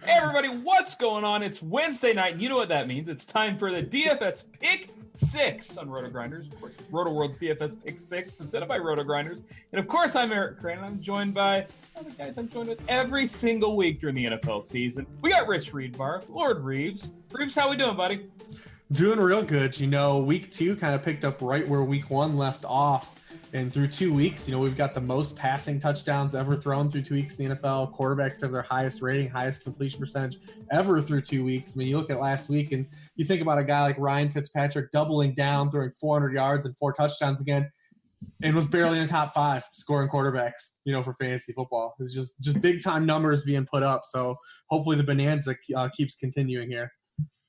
Hey everybody, what's going on? It's Wednesday night, and you know what that means. It's time for the DFS Pick 6 on RotoGrinders. Of course, it's RotoWorld's DFS Pick 6, presented by RotoGrinders. And of course, I'm Eric Crane, and I'm joined by other guys I'm joined with every single week during the NFL season. We got Rich Reedbar, Lord Reeves. Reeves, how we doing, buddy? Doing real good. You know, week 2 kind of picked up right where week 1 left off. And through 2 weeks, we've got the most passing touchdowns ever thrown through 2 weeks in the NFL. Quarterbacks have their highest rating, highest completion percentage ever through 2 weeks. I mean, you look at last week and you think about a guy like Ryan Fitzpatrick doubling down, throwing 400 yards and 4 touchdowns again, and was barely in the top 5 scoring quarterbacks, for fantasy football. It's just big-time numbers being put up. So hopefully the bonanza keeps continuing here.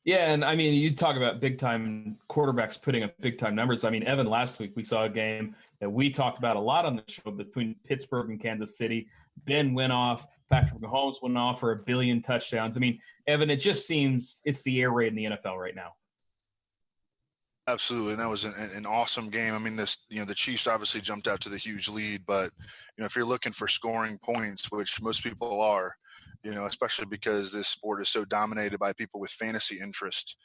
Yeah, and I mean, you talk about big-time quarterbacks putting up big-time numbers. I mean, Evan, last week we saw a game that we talked about a lot on the show between Pittsburgh and Kansas City. Ben went off. Patrick Mahomes went off for 1 billion touchdowns. I mean, Evan, it just seems it's the air raid in the NFL right now. Absolutely, and that was an awesome game. I mean, the Chiefs obviously jumped out to the huge lead, but if you're looking for scoring points, which most people are, especially because this sport is so dominated by people with fantasy interest,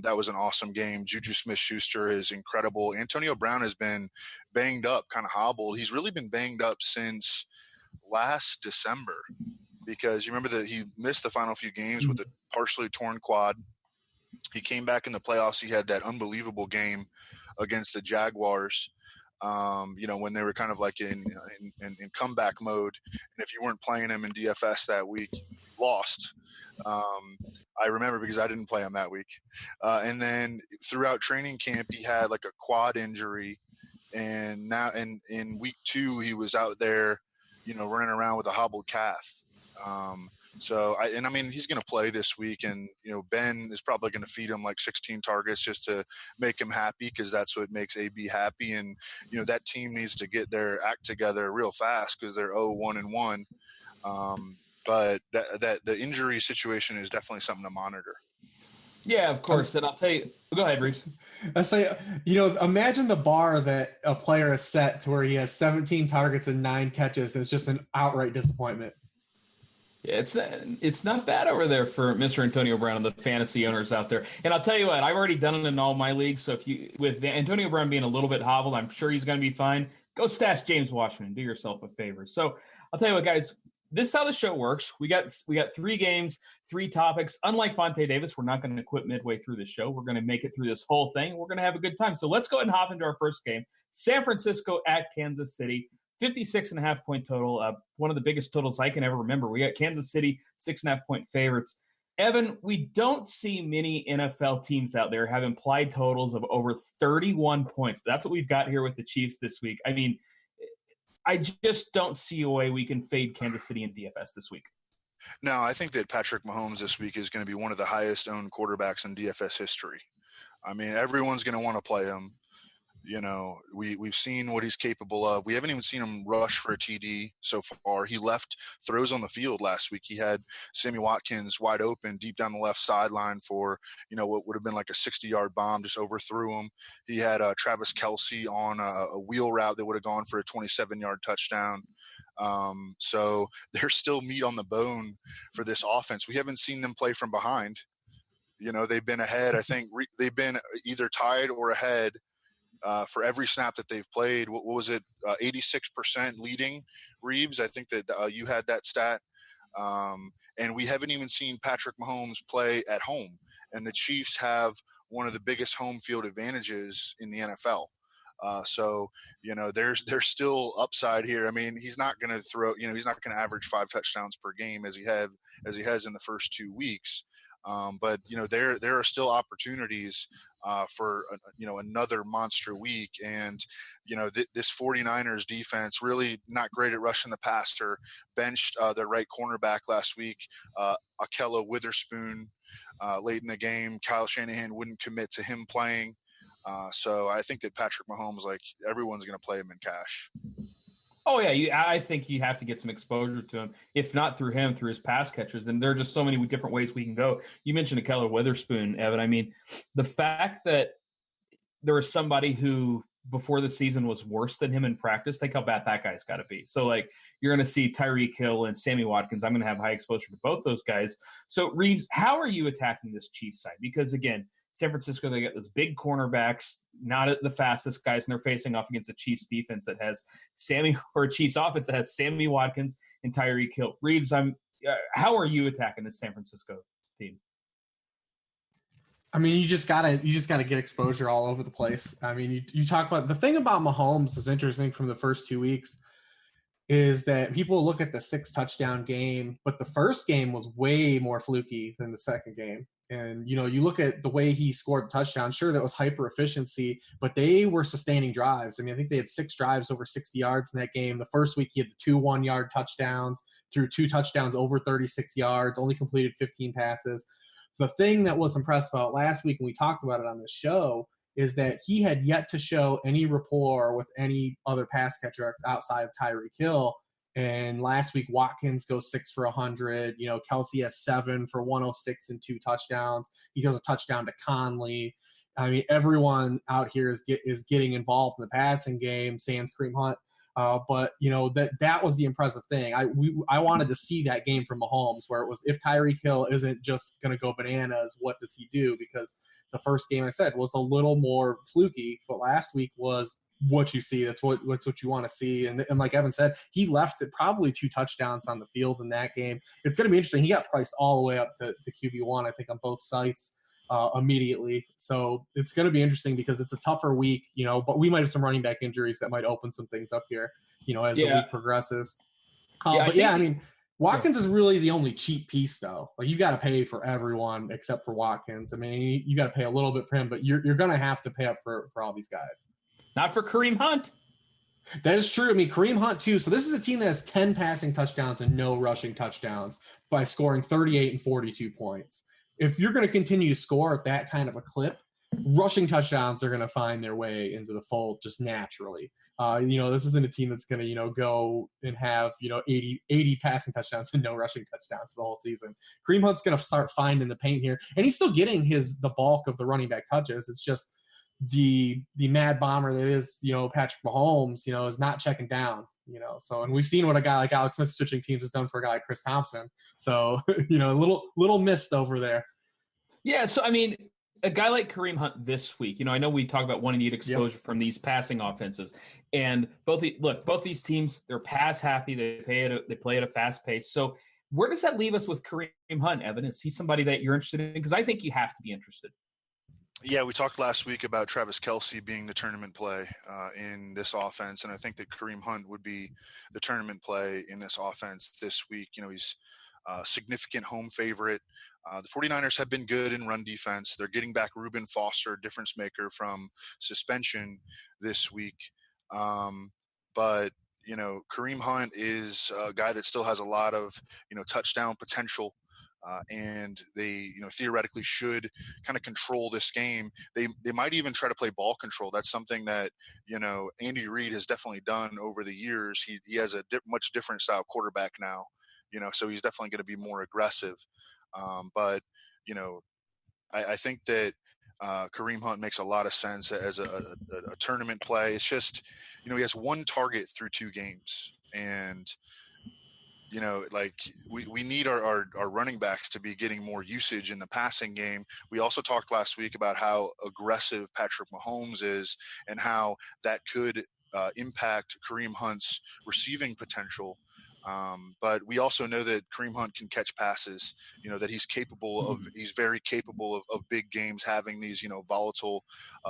that was an awesome game. Juju Smith-Schuster is incredible. Antonio Brown has been banged up, kind of hobbled. He's really been banged up since last December because you remember that he missed the final few games with a partially torn quad. He came back in the playoffs. He had that unbelievable game against the Jaguars, when they were kind of like in comeback mode. And if you weren't playing him in DFS that week, you lost. I remember because I didn't play him that week. And then throughout training camp, he had like a quad injury. And now in week 2, he was out there, running around with a hobbled calf. He's going to play this week, and Ben is probably going to feed him like 16 targets just to make him happy because that's what makes AB happy. And that team needs to get their act together real fast because they're 0-1-1. But that the injury situation is definitely something to monitor. Yeah, of course. And I'll tell you, go ahead, Reese. I say, imagine the bar that a player has set to where he has 17 targets and 9 catches, and it's just an outright disappointment. Yeah, it's not bad over there for Mr. Antonio Brown and the fantasy owners out there. And I'll tell you what, I've already done it in all my leagues. So with Antonio Brown being a little bit hobbled, I'm sure he's going to be fine. Go stash James Washington. Do yourself a favor. So I'll tell you what, guys, this is how the show works. We got 3 games, 3 topics. Unlike Vontae Davis, we're not going to quit midway through the show. We're going to make it through this whole thing. We're going to have a good time. So let's go ahead and hop into our first game. San Francisco at Kansas City. 56.5 point total, one of the biggest totals I can ever remember. We got Kansas City, 6.5 point favorites. Evan, we don't see many NFL teams out there have implied totals of over 31 points. That's what we've got here with the Chiefs this week. I mean, I just don't see a way we can fade Kansas City in DFS this week. No, I think that Patrick Mahomes this week is going to be one of the highest owned quarterbacks in DFS history. I mean, everyone's going to want to play him. We've seen what he's capable of. We haven't even seen him rush for a TD so far. He left throws on the field last week. He had Sammy Watkins wide open deep down the left sideline for, what would have been like a 60-yard bomb, just overthrew him. He had Travis Kelce on a wheel route that would have gone for a 27-yard touchdown. So there's still meat on the bone for this offense. We haven't seen them play from behind. They've been ahead. I think they've been either tied or ahead for every snap that they've played. What was it? 86% leading, Reeves. I think that you had that stat. And we haven't even seen Patrick Mahomes play at home. And the Chiefs have one of the biggest home field advantages in the NFL. There's still upside here. I mean, he's not going to throw, he's not going to average 5 touchdowns per game as he has in the first 2 weeks. But there are still opportunities for another monster week, and this 49ers defense really not great at rushing the passer. Benched their right cornerback last week, Ahkello Witherspoon, late in the game. Kyle Shanahan wouldn't commit to him playing, so I think that Patrick Mahomes, everyone's going to play him in cash. Oh, yeah, I think you have to get some exposure to him, if not through him, through his pass catchers. And there are just so many different ways we can go. You mentioned Ahkello Witherspoon, Evan. I mean, the fact that there was somebody who before the season was worse than him in practice. Think how bad that guy's got to be. So, like, you're going to see Tyreek Hill and Sammy Watkins. I'm going to have high exposure to both those guys. So, Reeves, how are you attacking this Chiefs side? Because, again, San Francisco, they got those big cornerbacks, not the fastest guys, and they're facing off against a Chiefs defense that has Chiefs offense that has Sammy Watkins and Tyreek Hill. Reeves, how are you attacking this San Francisco team? I mean, you just gotta get exposure all over the place. I mean, you talk about the thing about Mahomes is interesting from the first 2 weeks is that people look at the 6 touchdown game, but the first game was way more fluky than the second game. And, you look at the way he scored touchdowns. Sure, that was hyper efficiency, but they were sustaining drives. I mean, I think they had 6 drives over 60 yards in that game. The first week, he had the 2 1-yard touchdowns, threw 2 touchdowns over 36 yards, only completed 15 passes. The thing that was impressive about last week, and we talked about it on the show, is that he had yet to show any rapport with any other pass catcher outside of Tyreek Hill. And last week, Watkins goes 6 for 100. Kelsey has 7 for 106 and 2 touchdowns. He throws a touchdown to Conley. I mean, everyone out here is getting involved in the passing game, sans Kareem Hunt. But that was the impressive thing. I wanted to see that game from Mahomes, where it was, if Tyreek Hill isn't just going to go bananas, what does he do? Because the first game, I said, was a little more fluky, but last week was what you see. That's what you want to see. And like Evan said, he left probably 2 touchdowns on the field in that game. It's going to be interesting. He got priced all the way up to QB1, I think, on both sites. Immediately. So it's going to be interesting because it's a tougher week, but we might have some running back injuries that might open some things up here, as the week progresses. I mean, Watkins is really the only cheap piece, though. Like, you got to pay for everyone except for Watkins. I mean, you got to pay a little bit for him, but you're going to have to pay up for all these guys. Not for Kareem Hunt. That is true. I mean, Kareem Hunt, too. So this is a team that has 10 passing touchdowns and no rushing touchdowns by scoring 38 and 42 points. If you're going to continue to score at that kind of a clip, rushing touchdowns are going to find their way into the fold just naturally. This isn't a team that's going to, go and have, 80 passing touchdowns and no rushing touchdowns the whole season. Kareem Hunt's going to start finding the paint here, and he's still getting the bulk of the running back touches. It's just the mad bomber that is, Patrick Mahomes, is not checking down. So, and we've seen what a guy like Alex Smith switching teams has done for a guy like Chris Thompson. So, a little missed over there. Yeah. So, I mean, a guy like Kareem Hunt this week, I know we talk about wanting to get exposure from these passing offenses, and both these teams, they're pass happy. They play at a fast pace. So, where does that leave us with Kareem Hunt, Evan? Is he somebody that you're interested in? Because I think you have to be interested. Yeah, we talked last week about Travis Kelce being the tournament play in this offense, and I think that Kareem Hunt would be the tournament play in this offense this week. He's a significant home favorite. The 49ers have been good in run defense. They're getting back Reuben Foster, difference maker from suspension this week. But Kareem Hunt is a guy that still has a lot of, touchdown potential. And they, theoretically should kind of control this game. They might even try to play ball control. That's something that, Andy Reid has definitely done over the years. He has a much different style quarterback now, so he's definitely going to be more aggressive. But I think that Kareem Hunt makes a lot of sense as a tournament play. It's just, he has 1 target through 2 games, and we need our running backs to be getting more usage in the passing game. We also talked last week about how aggressive Patrick Mahomes is and how that could impact Kareem Hunt's receiving potential. But we also know that Kareem Hunt can catch passes, that he's very capable of big games, having these, volatile,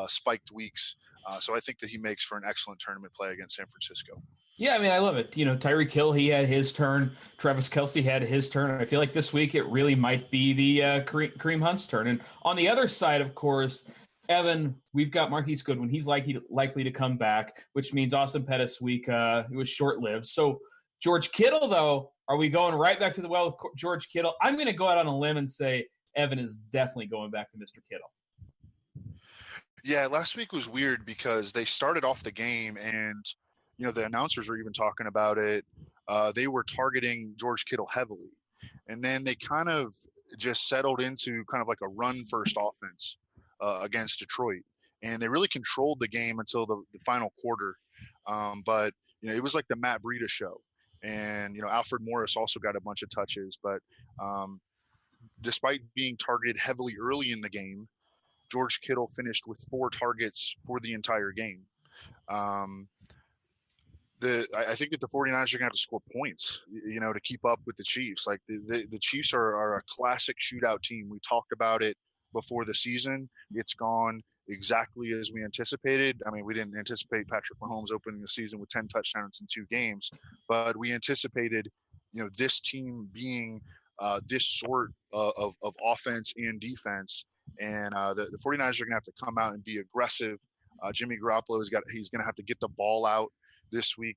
spiked weeks. So I think that he makes for an excellent tournament play against San Francisco. Yeah, I mean, I love it. Tyreek Hill, he had his turn. Travis Kelce had his turn. I feel like this week it really might be the Kareem Hunt's turn. And on the other side, of course, Evan, we've got Marquise Goodwin. He's likely to come back, which means Austin Pettis' week it was short-lived. So George Kittle, though, are we going right back to the well with George Kittle? I'm going to go out on a limb and say Evan is definitely going back to Mr. Kittle. Yeah, last week was weird because they started off the game and the announcers were even talking about it. They were targeting George Kittle heavily. And then they kind of just settled into kind of like a run-first offense against Detroit. and they really controlled the game until the final quarter. But it was like the Matt Breida show, and Alfred Morris also got a bunch of touches, but despite being targeted heavily early in the game, George Kittle finished with 4 targets for the entire game. I think that the 49ers are going to have to score points, to keep up with the Chiefs. Like the Chiefs are a classic shootout team. We talked about it before the season. It's gone exactly as we anticipated. I mean, we didn't anticipate Patrick Mahomes opening the season with 10 touchdowns in 2 games, but we anticipated, this team being this sort of offense and defense. And the 49ers are going to have to come out and be aggressive. Jimmy Garoppolo he's going to have to get the ball out this week.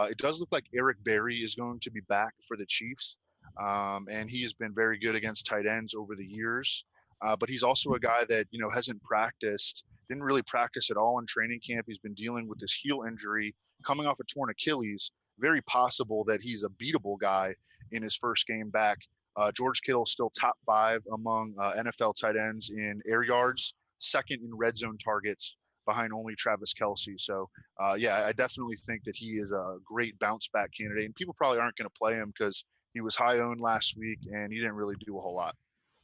It does look like Eric Berry is going to be back for the Chiefs. And he has been very good against tight ends over the years. But he's also a guy that, didn't really practice at all in training camp. He's been dealing with this heel injury, coming off a torn Achilles. Very possible that he's a beatable guy in his first game back. George Kittle still top 5 among NFL tight ends in air yards, second in red zone targets, behind only Travis Kelce. So, I definitely think that he is a great bounce back candidate. And people probably aren't going to play him because he was high owned last week and he didn't really do a whole lot.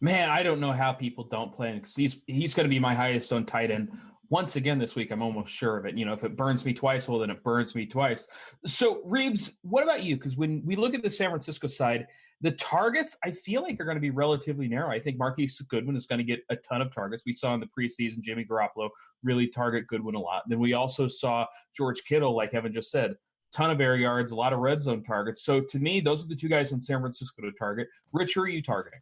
Man, I don't know how people don't play him because he's going to be my highest owned tight end once again this week. I'm almost sure of it. If it burns me twice, well, then it burns me twice. So, Reeves, what about you? Because when we look at the San Francisco side, the targets, I feel like, are going to be relatively narrow. I think Marquise Goodwin is going to get a ton of targets. We saw in the preseason Jimmy Garoppolo really target Goodwin a lot. Then we also saw George Kittle, like Evan just said, ton of air yards, a lot of red zone targets. So to me, those are the 2 guys in San Francisco to target. Rich, who are you targeting?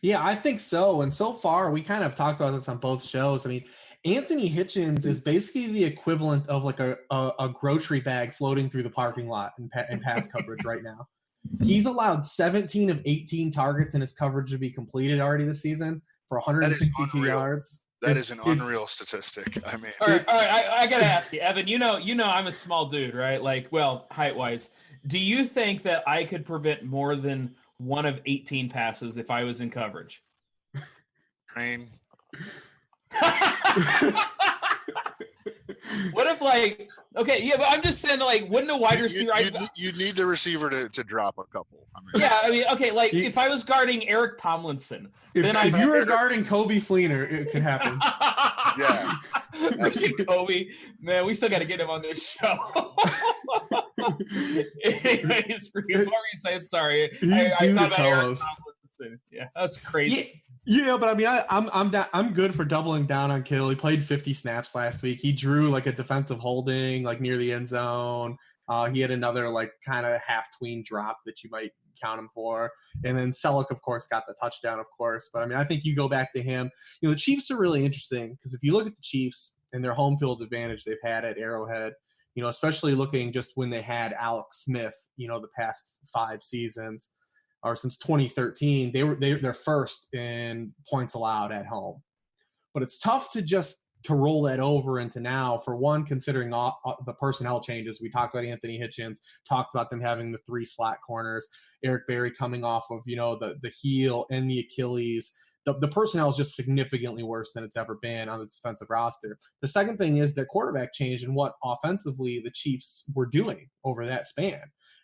Yeah, I think so. And so far, we kind of talked about this on both shows. I mean, Anthony Hitchens is basically the equivalent of like a grocery bag floating through the parking lot in pass coverage right now. He's allowed 17 of 18 targets in his coverage to be completed already this season for 162 yards. That is an unreal statistic. I mean, all right. I got to ask you, Evan, I'm a small dude, right? Like, well, height-wise. Do you think that I could prevent more than 1 of 18 passes if I was in coverage? Crane. What if, but I'm just saying, wouldn't a wide receiver... You'd need the receiver to drop a couple. If I was guarding Eric Tomlinson... If you were guarding Kobe Fleener, it could happen. Yeah. Kobe, man, we still got to get him on this show. Anyways, what were you saying? Sorry. I thought about Eric Tomlinson. Yeah, that's crazy. Yeah, but I mean, I'm good for doubling down on Kittle. He played 50 snaps last week. He drew a defensive holding near the end zone. He had another kind of half tween drop that you might count him for. And then Selleck, of course, got the touchdown, of course. But I mean, I think you go back to him. The Chiefs are really interesting because if you look at the Chiefs and their home field advantage they've had at Arrowhead, especially looking just when they had Alex Smith, the past 5 seasons. Or since 2013, they're first in points allowed at home. But it's tough to roll that over into now, for one, considering the personnel changes. We talked about Anthony Hitchens, talked about them having the 3 slot corners, Eric Berry coming off of, the heel and the Achilles. The personnel is just significantly worse than it's ever been on the defensive roster. The second thing is that quarterback change and what offensively the Chiefs were doing over that span.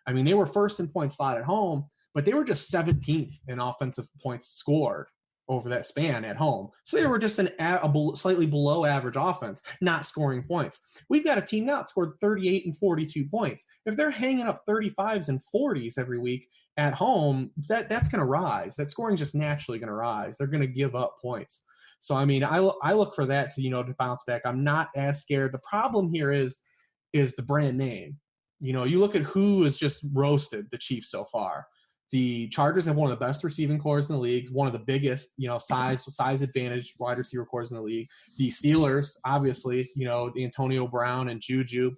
I mean, they were first in point slot at home, but they were just 17th in offensive points scored over that span at home. So they were just a slightly below average offense, not scoring points. We've got a team now that scored 38 and 42 points. If they're hanging up 35s and 40s every week at home, that's going to rise. That scoring is just naturally going to rise. They're going to give up points. So, I mean, I look for that to bounce back. I'm not as scared. The problem here is the brand name. You look at who has just roasted the Chiefs so far. The Chargers have one of the best receiving corps in the league, one of the biggest, size advantage wide receiver corps in the league. The Steelers, obviously, the Antonio Brown and Juju,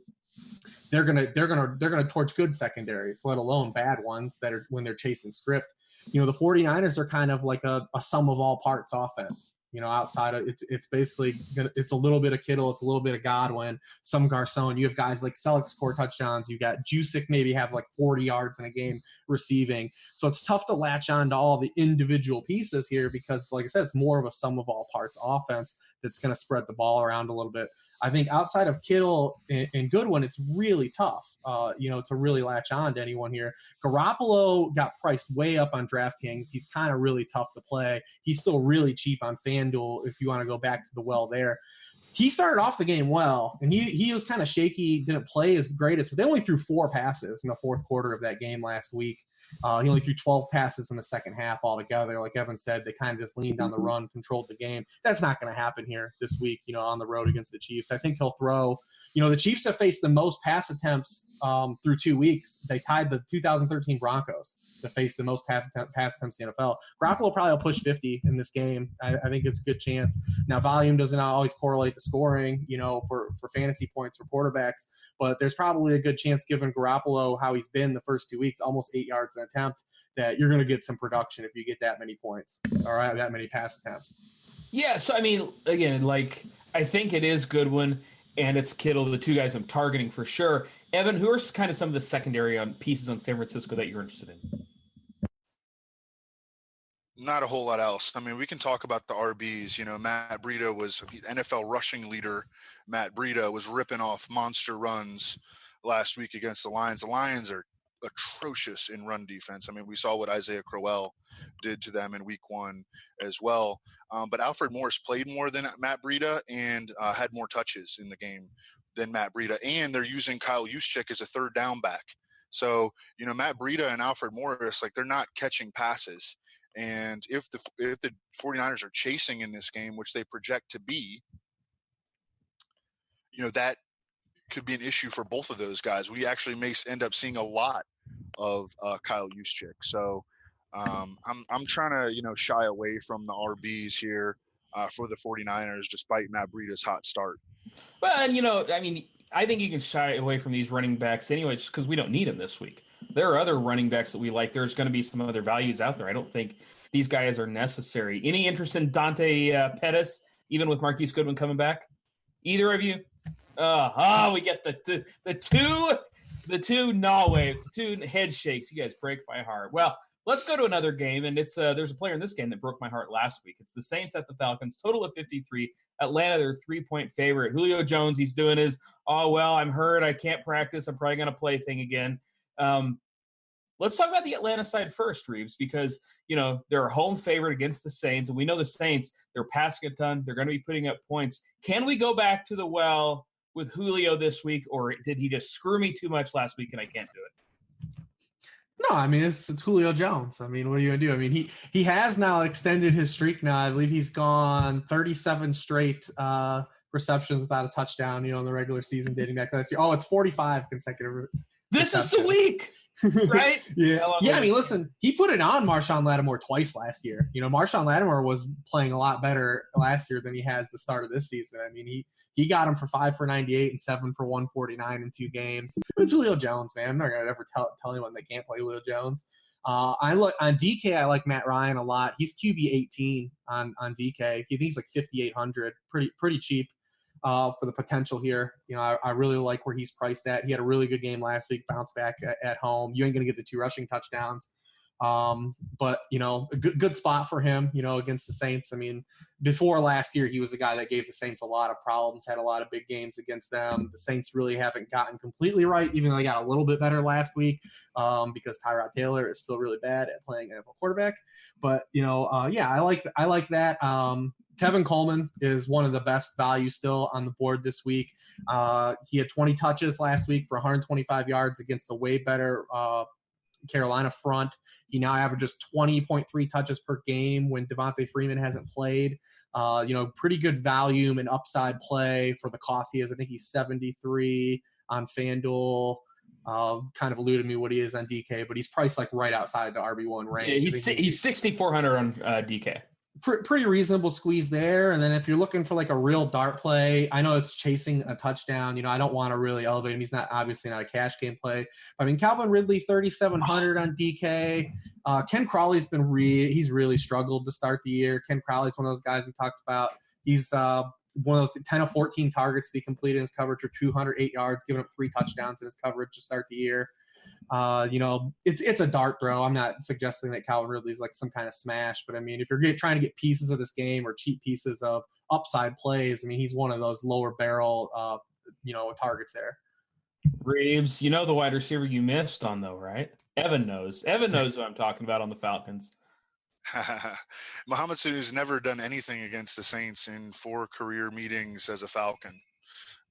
they're gonna torch good secondaries, let alone bad ones that are when they're chasing script. The 49ers are kind of like a sum of all parts offense. Outside of it's basically it's a little bit of Kittle, it's a little bit of Godwin, some Garcon. You have guys like Selleck score touchdowns. You got Jusic maybe have like 40 yards in a game receiving. So it's tough to latch on to all the individual pieces here because, like I said, it's more of a sum of all parts offense that's going to spread the ball around a little bit. I think outside of Kittle and Goodwin, it's really tough, to really latch on to anyone here. Garoppolo got priced way up on DraftKings. He's kind of really tough to play. He's still really cheap on FanDuel if you want to go back to the well there. He started off the game well, and he was kind of shaky, didn't play as greatest, but they only threw 4 passes in the fourth quarter of that game last week. He only threw 12 passes in the second half altogether. Like Evan said, they kind of just leaned on the run, controlled the game. That's not going to happen here this week, on the road against the Chiefs. I think he'll throw – the Chiefs have faced the most pass attempts through 2 weeks. They tied the 2013 Broncos to face the most pass attempts in the NFL. Garoppolo probably will push 50 in this game. I think it's a good chance. Now, volume doesn't always correlate to scoring, for fantasy points for quarterbacks, but there's probably a good chance, given Garoppolo how he's been the first 2 weeks, almost 8 yards an attempt, that you're going to get some production if you get that many points or that many pass attempts. Yeah, so I mean, again, I think it is Goodwin and it's Kittle, the 2 guys I'm targeting for sure. Evan, who are kind of some of the secondary pieces on San Francisco that you're interested in? Not a whole lot else. I mean, we can talk about the RBs. Matt Breida was NFL rushing leader. Matt Breida was ripping off monster runs last week against the Lions. The Lions are atrocious in run defense. I mean, we saw what Isaiah Crowell did to them in week 1 as well. But Alfred Morris played more than Matt Breida and had more touches in the game than Matt Breida. And they're using Kyle Juszczyk as a third down back. So, Matt Breida and Alfred Morris, they're not catching passes. And if the 49ers are chasing in this game, which they project to be, that could be an issue for both of those guys. We actually may end up seeing a lot of Kyle Juszczyk. So I'm trying to, shy away from the RBs here for the 49ers, despite Matt Breida's hot start. Well, and, I think you can shy away from these running backs anyway, just because we don't need them this week. There are other running backs that we like. There's going to be some other values out there. I don't think these guys are necessary. Any interest in Dante Pettis, even with Marquise Goodwin coming back? Either of you? We get the two gnaw waves, the 2 head shakes. You guys break my heart. Well, let's go to another game, and it's there's a player in this game that broke my heart last week. It's the Saints at the Falcons, total of 53. Atlanta, their 3-point favorite. Julio Jones, he's doing his, I'm hurt, I can't practice, I'm probably going to play thing again. Let's talk about the Atlanta side first, Reeves, because, they're a home favorite against the Saints, and we know the Saints, they're passing a ton, they're going to be putting up points. Can we go back to the well with Julio this week, or did he just screw me too much last week and I can't do it? No, it's Julio Jones. What are you going to do? He has now extended his streak now. I believe he's gone 37 straight receptions without a touchdown, in the regular season dating back last year. It's 45 consecutive. This is the week, right? Yeah. Listen, he put it on Marshawn Lattimore twice last year. Marshawn Lattimore was playing a lot better last year than he has the start of this season. He got him for 5 for 98 and 7 for 149 in 2 games. It's Julio Jones, man. I'm not going to ever tell anyone they can't play Julio Jones. I look on DK. I like Matt Ryan a lot. He's QB 18 on DK. He thinks like 5,800, pretty cheap for the potential here. I really like where he's priced at. He had a really good game last week. Bounced back at home. You ain't going to get the 2 rushing touchdowns. But a good spot for him, against the Saints. Before last year, he was the guy that gave the Saints a lot of problems, had a lot of big games against them. The Saints really haven't gotten completely right, even though they got a little bit better last week, because Tyrod Taylor is still really bad at playing NFL quarterback. But, I like that. Tevin Coleman is one of the best values still on the board this week. He had 20 touches last week for 125 yards against the way better Carolina front. He now averages 20.3 touches per game when Devontae Freeman hasn't played. Pretty good volume and upside play for the cost he is. I think he's 73 on FanDuel. Kind of alluded me what he is on DK, but he's priced right outside the RB1 range. Yeah, he's 6,400 on DK. pretty reasonable squeeze there. And then if you're looking for like a real dart play, I know it's chasing a touchdown. You know, I don't want to really elevate him. He's obviously not a cash game play. I mean, Calvin Ridley, 3,700 on DK. Ken Crawley's he's really struggled to start the year. Ken Crawley's one of those guys we talked about. He's one of those 10 of 14 targets to be completed in his coverage for 208 yards, giving up 3 touchdowns in his coverage to start the year. You know, it's a dart throw. I'm not suggesting that Calvin Ridley's like some kind of smash, but I mean, if you're trying to get pieces of this game or cheap pieces of upside plays, I mean, he's one of those lower barrel, targets there. Reeves, you know the wide receiver you missed on though, right? Evan knows what I'm talking about on the Falcons. Mohamed Sanu's never done anything against the Saints in 4 career meetings as a Falcon.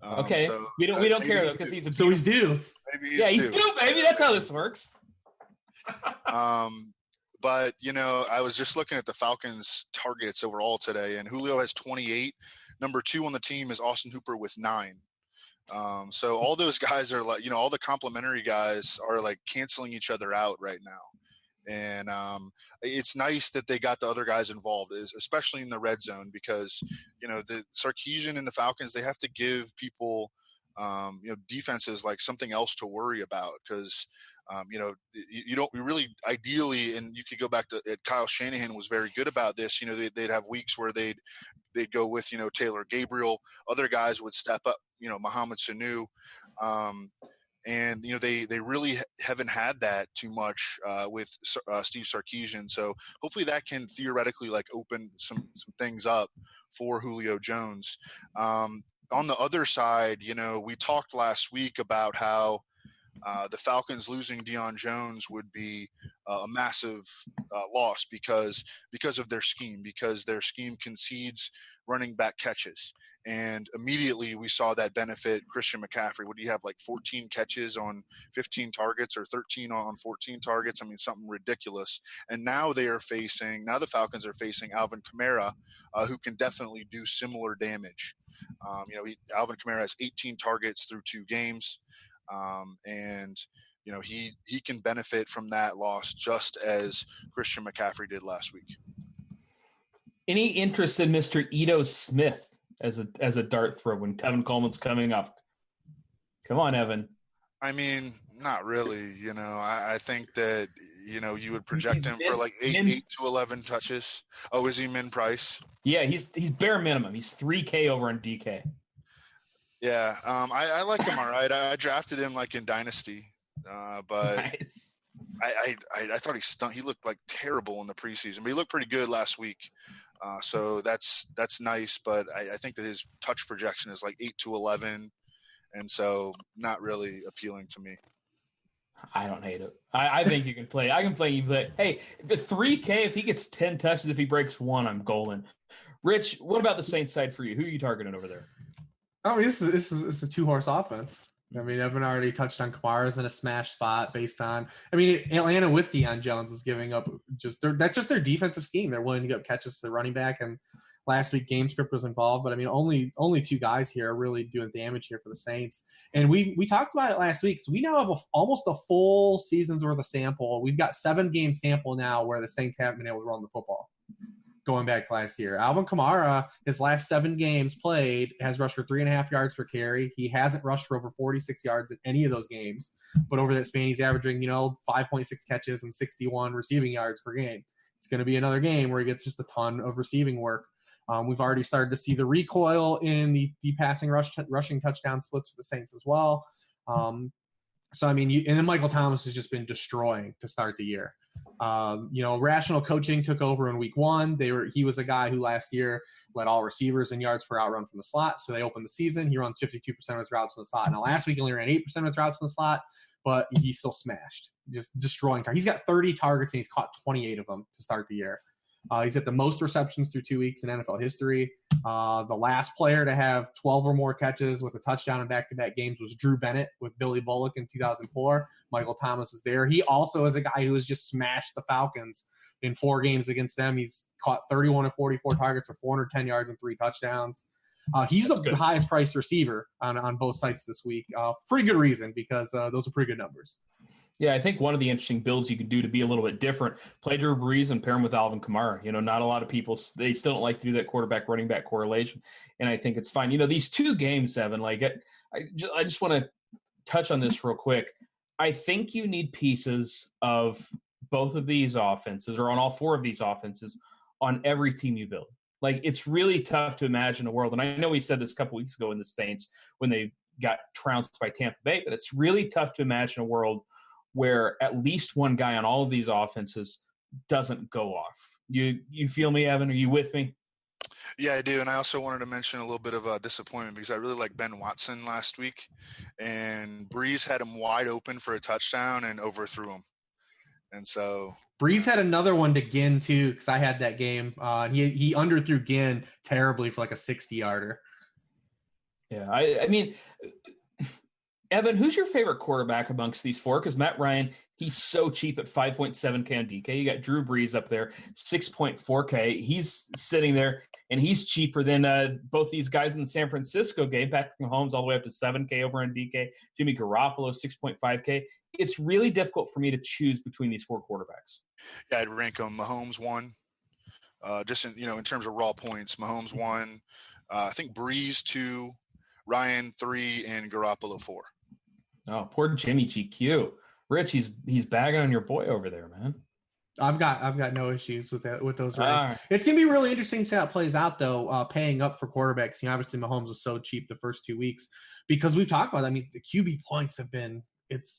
Okay, so, we don't care though because he's a so he's due. He's due, baby. That's how this works. But you know, I was just looking at the Falcons' targets overall today, and Julio has 28. Number 2 on the team is Austin Hooper with 9. So all those guys are like, you know, all the complimentary guys are like canceling each other out right now. And it's nice that they got the other guys involved, especially in the red zone, because, you know, the Sarkisian and the Falcons, they have to give people, defenses like something else to worry about because, you don't really ideally, and you could go back to Kyle Shanahan was very good about this. You know, they'd have weeks where they'd go with, you know, Taylor Gabriel. Other guys would step up, you know, Mohamed Sanu. And, you know, they really haven't had that too much with Steve Sarkisian. So hopefully that can theoretically like open some things up for Julio Jones. On the other side, you know, we talked last week about how the Falcons losing Deion Jones would be a massive loss because of their scheme, because their scheme concedes running back catches. And immediately we saw that benefit Christian McCaffrey. Would he have like 14 catches on 15 targets or 13 on 14 targets? I mean, something ridiculous. And now the Falcons are facing Alvin Kamara, who can definitely do similar damage. Alvin Kamara has 18 targets through 2 games. And, you know, he can benefit from that loss just as Christian McCaffrey did last week. Any interest in Mr. Ito Smith as a dart throw when Tevin Coleman's coming up? Come on, Evan. I mean, not really. You know, I think that, you know, you would project him for like 8 to 11 touches. Oh, is he min price? Yeah, he's bare minimum. He's $3K over on DK. Yeah, I like him all right. I drafted him like in Dynasty, but nice. I thought he stunk. He looked like terrible in the preseason, but he looked pretty good last week. So that's nice, but I think that his touch projection is like 8 to 11, and so not really appealing to me. I don't hate it. I think you can play. I can play you, but hey, the 3K, if he gets 10 touches, if he breaks 1, I'm golden. Rich, what about the Saints side for you? Who are you targeting over there? I mean, this is a 2-horse offense. I mean, Evan already touched on Kamara's in a smash spot based on. I mean, Atlanta with Deion Jones is giving up that's just their defensive scheme. They're willing to give up catches to the running back, and last week game script was involved. But I mean, only 2 guys here are really doing damage here for the Saints. And we talked about it last week. So we now have almost a full season's worth of sample. We've got 7-game sample now where the Saints haven't been able to run the football. Going back to last year, Alvin Kamara, his last 7 games played, has rushed for 3.5 yards per carry. He hasn't rushed for over 46 yards in any of those games, but over that span, he's averaging 5.6 catches and 61 receiving yards per game. It's going to be another game where he gets just a ton of receiving work. We've already started to see the recoil in the passing rushing touchdown splits for the Saints as well. So I mean, and then Michael Thomas has just been destroying to start the year. Rational coaching took over in week 1. He was a guy who last year led all receivers in yards per out run from the slot. So they opened the season. He runs 52% of his routes in the slot. Now last week he only ran 8% of his routes in the slot, but he still smashed, just destroying targets. He's got 30 targets and he's caught 28 of them to start the year. He's at the most receptions through 2 weeks in NFL history. The last player to have 12 or more catches with a touchdown in back-to-back games was Drew Bennett with Billy Bullock in 2004. Michael Thomas is there. He also is a guy who has just smashed the Falcons in 4 games against them. He's caught 31 of 44 targets for 410 yards and 3 touchdowns. He's the highest priced receiver on both sites this week. Pretty good reason because those are pretty good numbers. Yeah, I think one of the interesting builds you can do to be a little bit different, play Drew Brees and pair him with Alvin Kamara. Not a lot of people, they still don't like to do that quarterback running back correlation. And I think it's fine. These two games, Evan, I just want to touch on this real quick. I think you need pieces of both of these offenses, or on all four of these offenses, on every team you build. It's really tough to imagine a world, and I know we said this a couple weeks ago in the Saints when they got trounced by Tampa Bay, but it's really tough to imagine a world where at least one guy on all of these offenses doesn't go off. You feel me, Evan? Are you with me? Yeah, I do. And I also wanted to mention a little bit of a disappointment because I really liked Ben Watson last week, and Breeze had him wide open for a touchdown and overthrew him. And so Breeze had another one to Ginn too, because I had that game. He underthrew Ginn terribly for like a 60-yarder. Yeah, I mean, Evan, who's your favorite quarterback amongst these four? Because Matt Ryan, he's so cheap at 5.7K on DK. You got Drew Brees up there, 6.4K. He's sitting there, and he's cheaper than both these guys in the San Francisco game. Patrick Mahomes all the way up to 7K over on DK. Jimmy Garoppolo, 6.5K. It's really difficult for me to choose between these four quarterbacks. Yeah, I'd rank them. Mahomes 1. Just in terms of raw points, Mahomes 1. I think Brees 2, Ryan 3, and Garoppolo 4. Oh, poor Jimmy GQ. Rich, he's bagging on your boy over there, man. I've got no issues with those ranks. Right. It's gonna be really interesting to see how it plays out, though. Paying up for quarterbacks, obviously Mahomes was so cheap the first 2 weeks because we've talked about. The QB points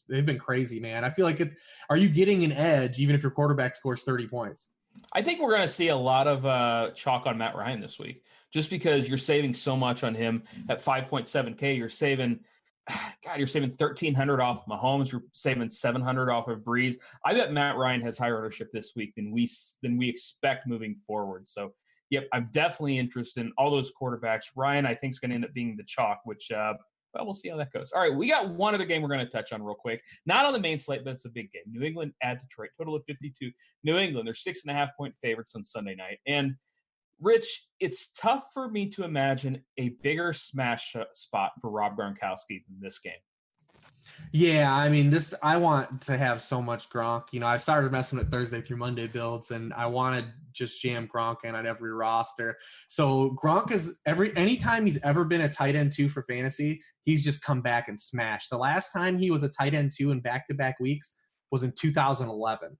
they've been crazy, man. I feel like are you getting an edge even if your quarterback scores 30 points? I think we're going to see a lot of chalk on Matt Ryan this week, just because you're saving so much on him at 5.7K. You're saving $1,300 off Mahomes. You're saving $700 off of Breeze. I bet Matt Ryan has higher ownership this week than we expect moving forward. So, yep, I'm definitely interested in all those quarterbacks. Ryan, I think, is going to end up being the chalk, which we'll see how that goes. All right, we got one other game we're going to touch on real quick. Not on the main slate, but it's a big game. New England at Detroit, total of 52. New England, they're 6.5-point favorites on Sunday night. And, Rich, it's tough for me to imagine a bigger smash spot for Rob Gronkowski than this game. Yeah, I want to have so much Gronk. I started messing with Thursday through Monday builds, and I wanted just jam Gronk in on every roster. So Gronk is anytime he's ever been a tight end 2 for fantasy, he's just come back and smashed. The last time he was a tight end 2 in back-to-back weeks was in 2011.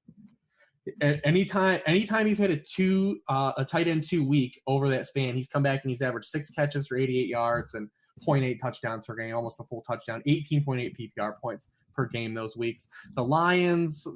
Anytime he's had a tight end 2 week over that span, he's come back and he's averaged 6 catches for 88 yards and 0.8 touchdowns per game, almost a full touchdown, 18.8 PPR points per game those weeks. The Lions,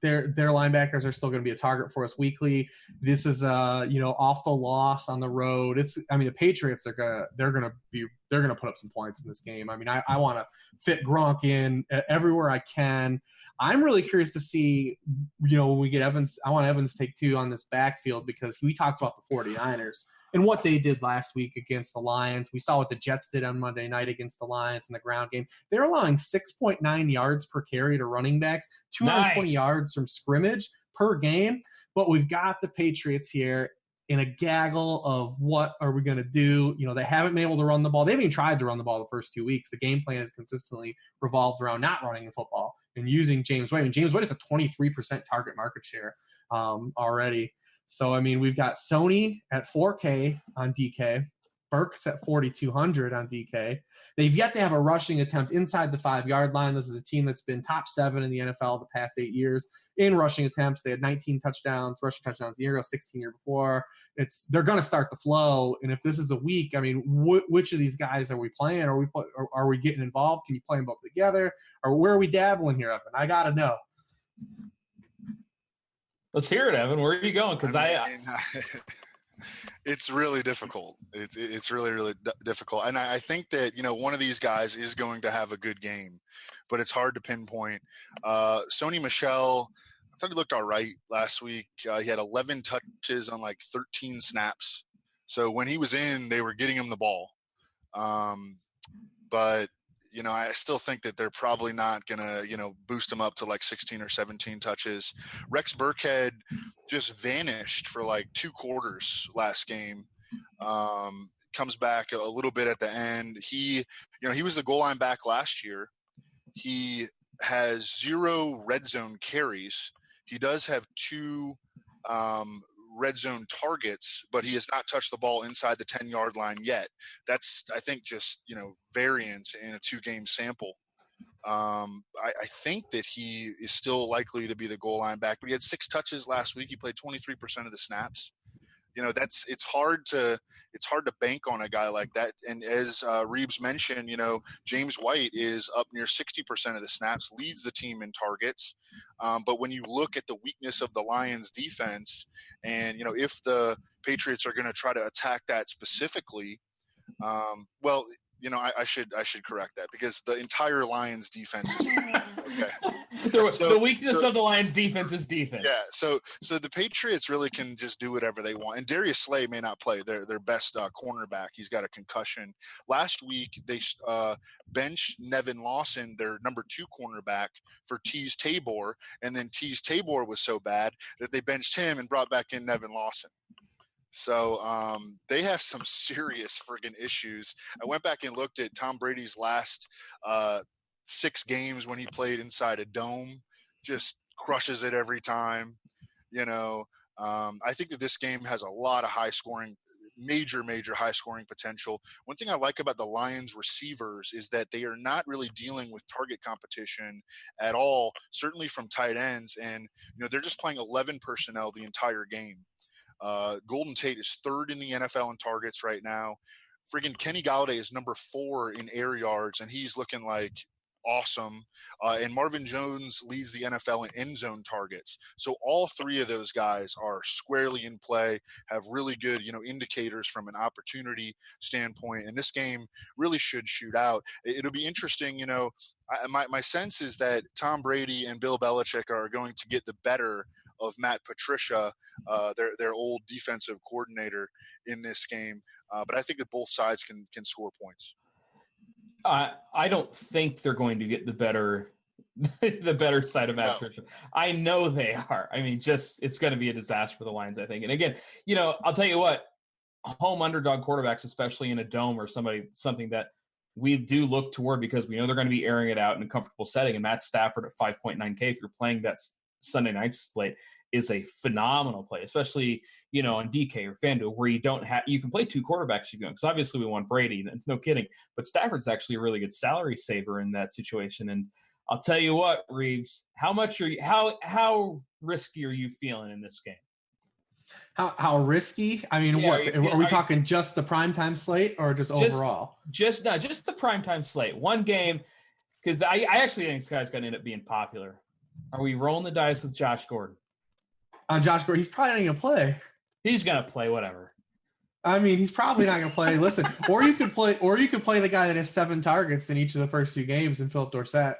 their linebackers are still going to be a target for us weekly. This is off the loss on the road. The Patriots they're gonna put up some points in this game. I want to fit Gronk in everywhere I can. I'm really curious to see, when we get Evans, I want Evans take 2 on this backfield because we talked about the 49ers and what they did last week against the Lions. We saw what the Jets did on Monday night against the Lions in the ground game. They're allowing 6.9 yards per carry to running backs, 220 yards from scrimmage per game. But we've got the Patriots here in a gaggle of what are we going to do. They haven't been able to run the ball. They haven't even tried to run the ball the first 2 weeks. The game plan has consistently revolved around not running the football and using James White. James White is a 23% target market share already. So, we've got Sony at 4K on DK. Burks at 4,200 on DK. They've yet to have a rushing attempt inside the 5-yard line. This is a team that's been top 7 in the NFL the past 8 years in rushing attempts. They had 19 touchdowns, rushing touchdowns a year ago, 16 year before. They're going to start the flow. And if this is a week, which of these guys are we playing? Are we getting involved? Can you play them both together? Or where are we dabbling here, Evan? I got to know. Let's hear it, Evan. Where are you going? Because it's really difficult. It's really, really difficult. And I think that, one of these guys is going to have a good game, but it's hard to pinpoint. Sony Michel, I thought he looked all right last week. He had 11 touches on 13 snaps. So when he was in, they were getting him the ball. But I still think that they're probably not going to, boost him up to 16 or 17 touches. Rex Burkhead just vanished for 2 quarters last game. Comes back a little bit at the end. He was the goal line back last year. He has 0 red zone carries. He does have 2 red zone targets, but he has not touched the ball inside the 10-yard line yet. That's, I think, just, variance in a 2-game sample. I think that he is still likely to be the goal line back, but he had 6 touches last week. He played 23% of the snaps. It's hard to bank on a guy like that. And as Reeves mentioned, James White is up near 60% of the snaps, leads the team in targets. But when you look at the weakness of the Lions defense and, if the Patriots are going to try to attack that specifically, I should correct that because the entire Lions defense is okay. The weakness of the Lions defense is defense. Yeah, so the Patriots really can just do whatever they want. And Darius Slay may not play their best cornerback. He's got a concussion. Last week they benched Nevin Lawson, their number 2 cornerback, for Teez Tabor, and then Teez Tabor was so bad that they benched him and brought back in Nevin Lawson. So they have some serious friggin' issues. I went back and looked at Tom Brady's last 6 games when he played inside a dome, just crushes it every time. I think that this game has a lot of major high scoring potential. One thing I like about the Lions receivers is that they are not really dealing with target competition at all, certainly from tight ends. And, they're just playing 11 personnel the entire game. Golden Tate is 3rd in the NFL in targets right now. Friggin' Kenny Galladay is number 4 in air yards, and he's looking like awesome. And Marvin Jones leads the NFL in end zone targets. So all 3 of those guys are squarely in play, have really good, indicators from an opportunity standpoint. And this game really should shoot out. It'll be interesting. My sense is that Tom Brady and Bill Belichick are going to get the better of Matt Patricia, their old defensive coordinator, in this game. But I think that both sides can score points. I don't think they're going to get the better side of Matt Patricia. I know they are. I mean, it's going to be a disaster for the Lions, I think. And again, I'll tell you what, home underdog quarterbacks, especially in a dome or something that we do look toward because we know they're going to be airing it out in a comfortable setting. And Matt Stafford at 5.9K, if you're playing that Sunday night slate, is a phenomenal play, especially, on DK or FanDuel, where you can play 2 quarterbacks if you want, because obviously we want Brady, and no kidding, but Stafford's actually a really good salary saver in that situation. And I'll tell you what, Reeves, how risky are you feeling in this game? How risky? I mean, what are we talking? Just the primetime slate or just overall? Just the primetime slate. One game, because I actually think this guy's going to end up being popular. Are we rolling the dice with Josh Gordon? On Josh Gordon, he's probably not going to play. He's going to play whatever. I mean, he's probably not going to play. Listen, or you could play the guy that has 7 targets in each of the first 2 games and Philip Dorsett.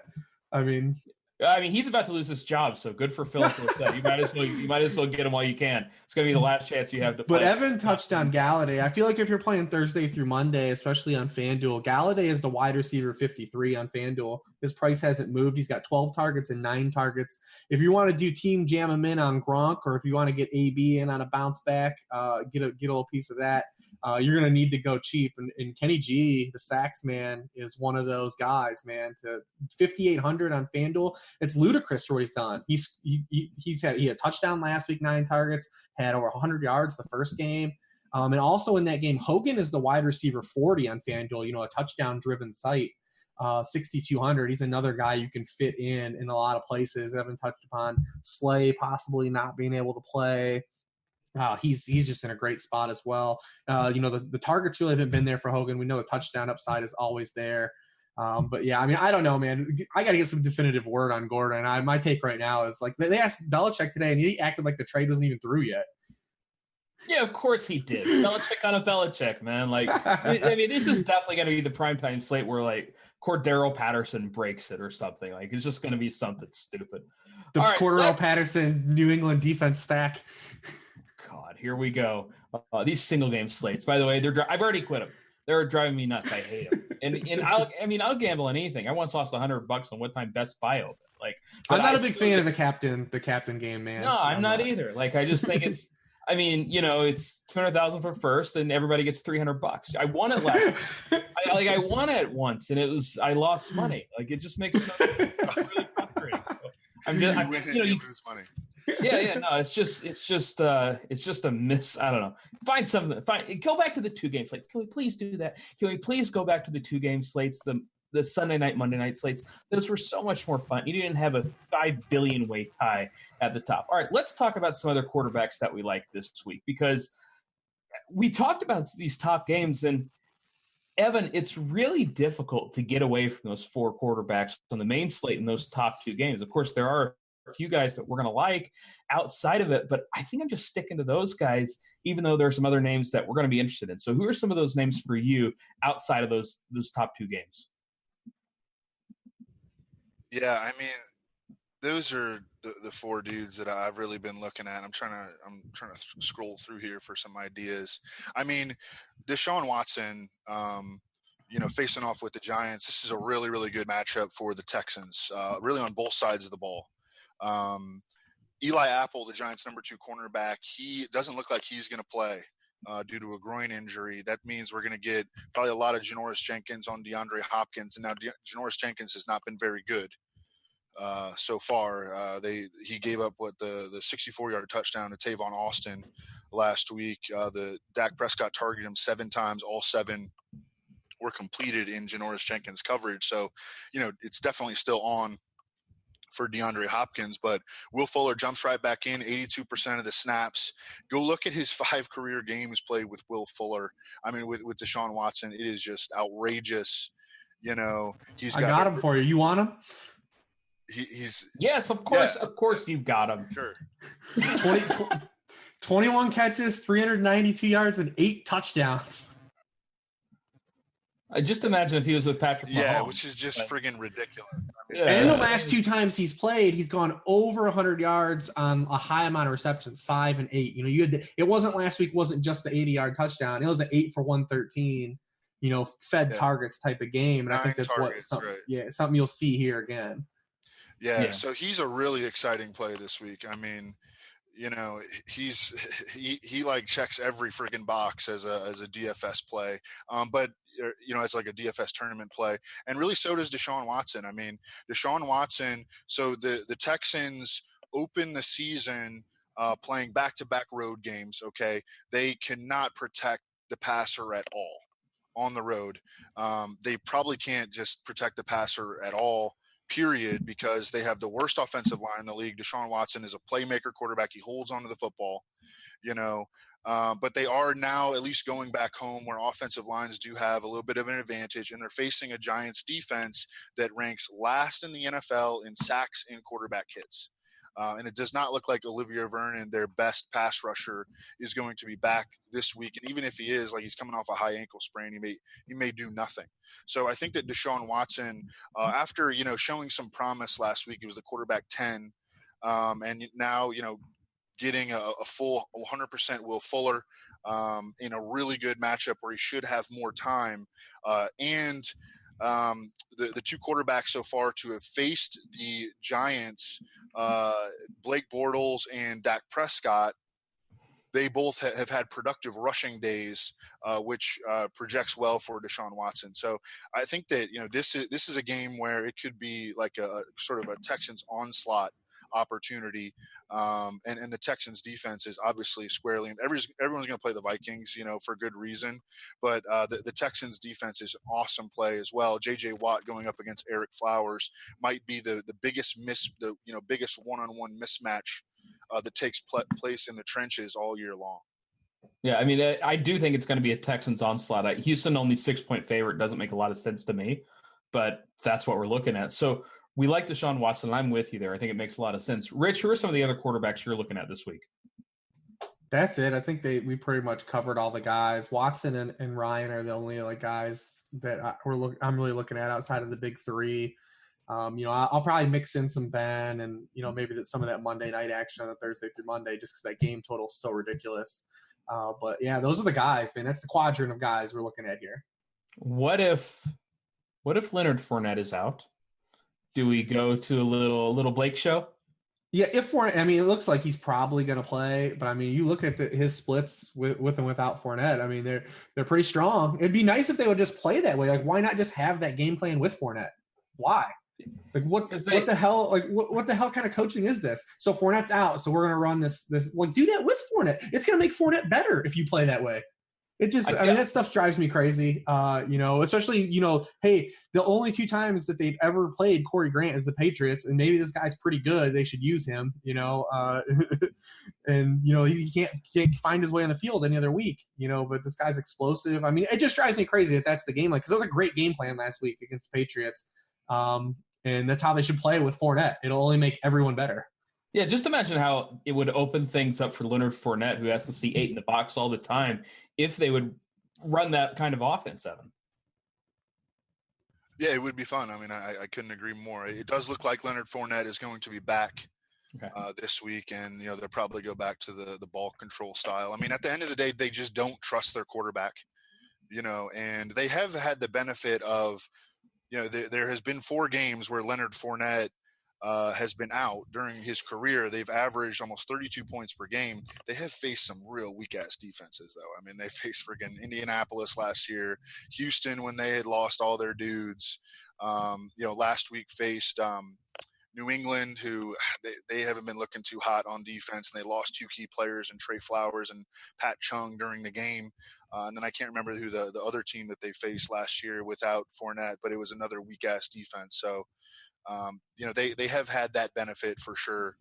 I mean, he's about to lose his job, so good for Philip Dorsett. You might as well get him while you can. It's going to be the last chance you have to play. But Evan touched on Galladay. I feel like if you're playing Thursday through Monday, especially on FanDuel, Galladay is the wide receiver 53 on FanDuel. His price hasn't moved. He's got 12 targets and 9 targets. If you want to do team jam him in on Gronk, or if you want to get AB in on a bounce back, get a little piece of that, you're going to need to go cheap. And Kenny G, the sacks man, is one of those guys, man. To 5,800 on FanDuel, it's ludicrous for what he's done. He had a touchdown last week, 9 targets, had over 100 yards the first game. And also in that game, Hogan is the wide receiver 40 on FanDuel, a touchdown-driven site. 6,200. He's another guy you can fit in a lot of places. I haven't touched upon Slay possibly not being able to play. He's just in a great spot as well. The targets really haven't been there for Hogan. We know the touchdown upside is always there. But yeah, I mean, I don't know, man. I got to get some definitive word on Gordon. My take right now is like they asked Belichick today, and he acted like the trade wasn't even through yet. Yeah, of course he did. Belichick on a Belichick, man. Like, I mean, this is definitely going to be the primetime slate where like Cordero Patterson breaks it or something. Like, it's just going to be something stupid. The Cordero Patterson New England defense stack. God, here we go. These single game slates. By the way, I've already quit them. They're driving me nuts. I hate them. And I'll gamble on anything. I once lost $100 on what time Best Buy opened. Like, I'm not a big fan of the captain game, man. No, I'm not either. Like, I just think I mean, it's 200,000 for first, and everybody gets $300. I won it last. I won it once, and I lost money. Like, it just makes no sense. It's really frustrating. So you lose money. Yeah, no, it's just a miss. I don't know. Find something. Go back to the 2-game slates. Can we please do that? Can we please go back to the 2-game slates? The Sunday night, Monday night slates. Those were so much more fun. You didn't have a 5 billion way tie at the top. All right, let's talk about some other quarterbacks that we like this week, because we talked about these top games, and Evan, it's really difficult to get away from those 4 quarterbacks on the main slate in those top 2 games. Of course, there are a few guys that we're going to like outside of it, but I think I'm just sticking to those guys, even though there are some other names that we're going to be interested in. So who are some of those names for you outside of those top 2 games? Yeah, I mean, those are the 4 dudes that I've really been looking at. I'm trying to scroll through here for some ideas. I mean, Deshaun Watson, facing off with the Giants, this is a really, really good matchup for the Texans, really on both sides of the ball. Eli Apple, the Giants' number 2 cornerback, he doesn't look like he's going to play due to a groin injury. That means we're going to get probably a lot of Janoris Jenkins on DeAndre Hopkins. And now Janoris Jenkins has not been very good so far. He gave up the 64-yard touchdown to Tavon Austin last week. The Dak Prescott targeted him 7 times. All 7 were completed in Janoris Jenkins coverage. So, it's definitely still on for DeAndre Hopkins, but Will Fuller jumps right back in, 82% of the snaps. Go look at his 5 career games played with Will Fuller. I mean, with Deshaun Watson, it is just outrageous. I got him for you. You want him? He's yes, of course. Yeah. Of course you've got him. Sure. 21 catches, 392 yards, and 8 touchdowns. Just imagine if he was with Patrick Mahomes. Yeah, which is just friggin' ridiculous. I mean, and the last 2 times he's played, he's gone over 100 yards on a high amount of receptions, 5 and 8. It wasn't last week, wasn't just the 80-yard touchdown. It was an 8 for 113, fed targets type of game. And I think that's something you'll see here again. Yeah, so he's a really exciting play this week. I mean, he like checks every friggin' box as a DFS play, but as like a DFS tournament play, and really so does Deshaun Watson. I mean, Deshaun Watson. So the Texans open the season playing back-to-back road games. Okay, they cannot protect the passer at all on the road. They probably can't just protect the passer at all, period, because they have the worst offensive line in the league. Deshaun Watson is a playmaker quarterback. He holds onto the football, but they are now at least going back home where offensive lines do have a little bit of an advantage, and they're facing a Giants defense that ranks last in the NFL in sacks and quarterback hits. And it does not look like Olivier Vernon, their best pass rusher, is going to be back this week. And even if he is, like, he's coming off a high ankle sprain, he may do nothing. So I think that Deshaun Watson, after showing some promise last week, he was the quarterback 10, and now getting a full 100% Will Fuller in a really good matchup where he should have more time, and the 2 quarterbacks so far to have faced the Giants, Blake Bortles and Dak Prescott, they both have had productive rushing days, which projects well for Deshaun Watson. So I think that this is a game where it could be like a sort of a Texans onslaught opportunity, and the Texans defense is obviously squarely, and everyone's going to play the Vikings, for good reason, but the Texans defense is an awesome play as well. JJ Watt going up against Eric Flowers might be the biggest biggest one-on-one mismatch that takes place in the trenches all year long. Yeah, I mean, I do think it's going to be a Texans onslaught. Houston only 6-point favorite doesn't make a lot of sense to me, but that's what we're looking at. So we like Deshaun Watson. I'm with you there. I think it makes a lot of sense. Rich, who are some of the other quarterbacks you're looking at this week? That's it. I think we pretty much covered all the guys. Watson and Ryan are the only guys that I'm really looking at outside of the big 3. I'll probably mix in some Ben and maybe some of that Monday night action on the Thursday through Monday, just because that game total is so ridiculous. But yeah, those are the guys, man. That's the quadrant of guys we're looking at here. What if Leonard Fournette is out? Do we go to a little Blake show? Yeah, if Fournette, I mean, it looks like he's probably going to play, but I mean, you look at his splits with and without Fournette. I mean, they're pretty strong. It'd be nice if they would just play that way. Like, why not just have that game plan with Fournette? Why? Like, what the hell? Like, what the hell kind of coaching is this? So Fournette's out, so we're going to run this. Like, do that with Fournette. It's going to make Fournette better if you play that way. It just, I mean, that stuff drives me crazy. Especially, hey, the only 2 times that they've ever played Corey Grant is the Patriots, and maybe this guy's pretty good. They should use him, and, he can't find his way on the field any other week, but this guy's explosive. I mean, it just drives me crazy that that's the game plan, because it was a great game plan last week against the Patriots. And that's how they should play with Fournette. It'll only make everyone better. Yeah, just imagine how it would open things up for Leonard Fournette, who has to see 8 in the box all the time, if they would run that kind of offense, Evan. Yeah, it would be fun. I mean, I couldn't agree more. It does look like Leonard Fournette is going to be back this week, and, they'll probably go back to the ball control style. I mean, at the end of the day, they just don't trust their quarterback, and they have had the benefit of, there has been 4 games where Leonard Fournette has been out during his career. They've averaged almost 32 points per game. They have faced some real weak-ass defenses, though. I mean, they faced friggin' Indianapolis last year, Houston when they had lost all their dudes. Last week faced New England, who they haven't been looking too hot on defense, and they lost 2 key players in Trey Flowers and Pat Chung during the game. And then I can't remember who the other team that they faced last year without Fournette, but it was another weak-ass defense. So, they have had that benefit for sure.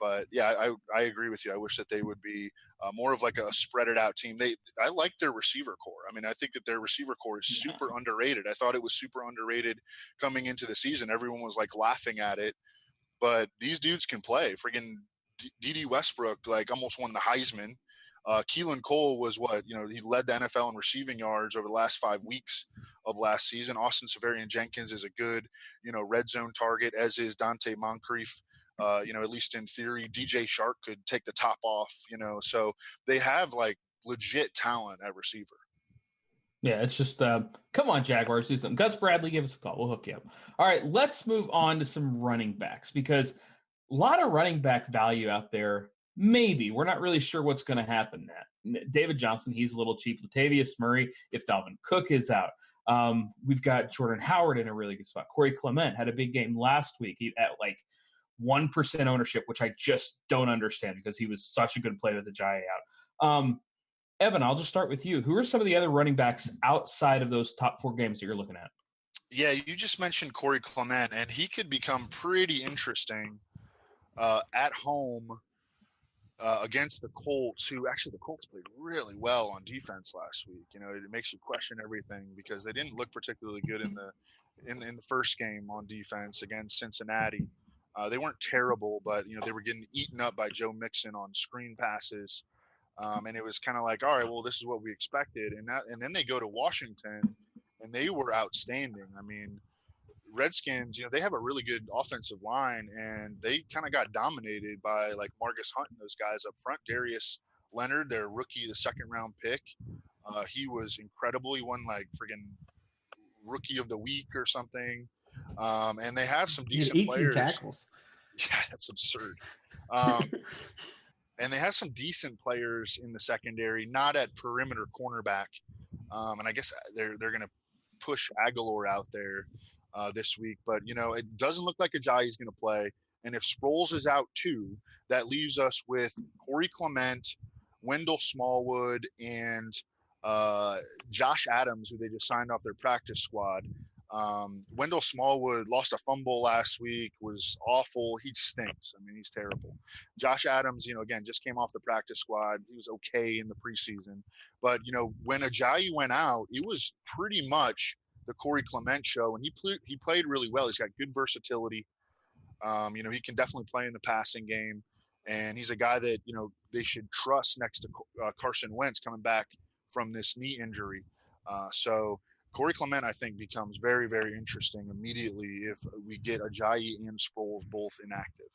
But yeah, I agree with you. I wish that they would be more of like a spread it out team. I like their receiver core. I mean, I think that their receiver core is super underrated. I thought it was super underrated coming into the season. Everyone was like laughing at it, but these dudes can play. Friggin' D.D. Westbrook almost won the Heisman. Keelan Cole was he led the NFL in receiving yards over the last 5 weeks of last season. Austin Seferian-Jenkins is a good, red zone target, as is Dante Moncrief. At least in theory, DJ Shark could take the top off, so they have legit talent at receiver. Yeah, it's just, come on, Jaguars, do something. Gus Bradley, give us a call. We'll hook you up. All right, let's move on to some running backs, because a lot of running back value out there. Maybe. We're not really sure what's going to happen. David Johnson, he's a little cheap. Latavius Murray, if Dalvin Cook is out. We've got Jordan Howard in a really good spot. Corey Clement had a big game last week at 1% ownership, which I just don't understand because he was such a good play with the Jaya out. Evan, I'll just start with you. Who are some of the other running backs outside of those top 4 games that you're looking at? Yeah, you just mentioned Corey Clement, and he could become pretty interesting at home against the Colts, who actually the Colts played really well on defense last week. It makes you question everything because they didn't look particularly good in the first game on defense against Cincinnati. They weren't terrible, but they were getting eaten up by Joe Mixon on screen passes, and it was kind of like, all right, well, this is what we expected, and then they go to Washington, and they were outstanding. I mean, Redskins, they have a really good offensive line, and they kind of got dominated by Marcus Hunt and those guys up front. Darius Leonard, their rookie, the 2nd-round pick, he was incredible. He won friggin' rookie of the week or something. And they have some decent 18 players. Tackles. Yeah, that's absurd. And they have some decent players in the secondary, not at perimeter cornerback. And I guess they're going to push Aguilar out there this week. But, it doesn't look like Ajayi is going to play. And if Sproles is out too, that leaves us with Corey Clement, Wendell Smallwood, and Josh Adams, who they just signed off their practice squad. Wendell Smallwood lost a fumble last week, was awful. He stinks. I mean, he's terrible. Josh Adams, again, just came off the practice squad. He was okay in the preseason. But, when Ajayi went out, it was pretty much the Corey Clement show, and he played really well. He's got good versatility. He can definitely play in the passing game, and he's a guy that, they should trust next to Carson Wentz coming back from this knee injury. So Corey Clement, I think, becomes very, very interesting immediately if we get Ajayi and Sproles both inactive.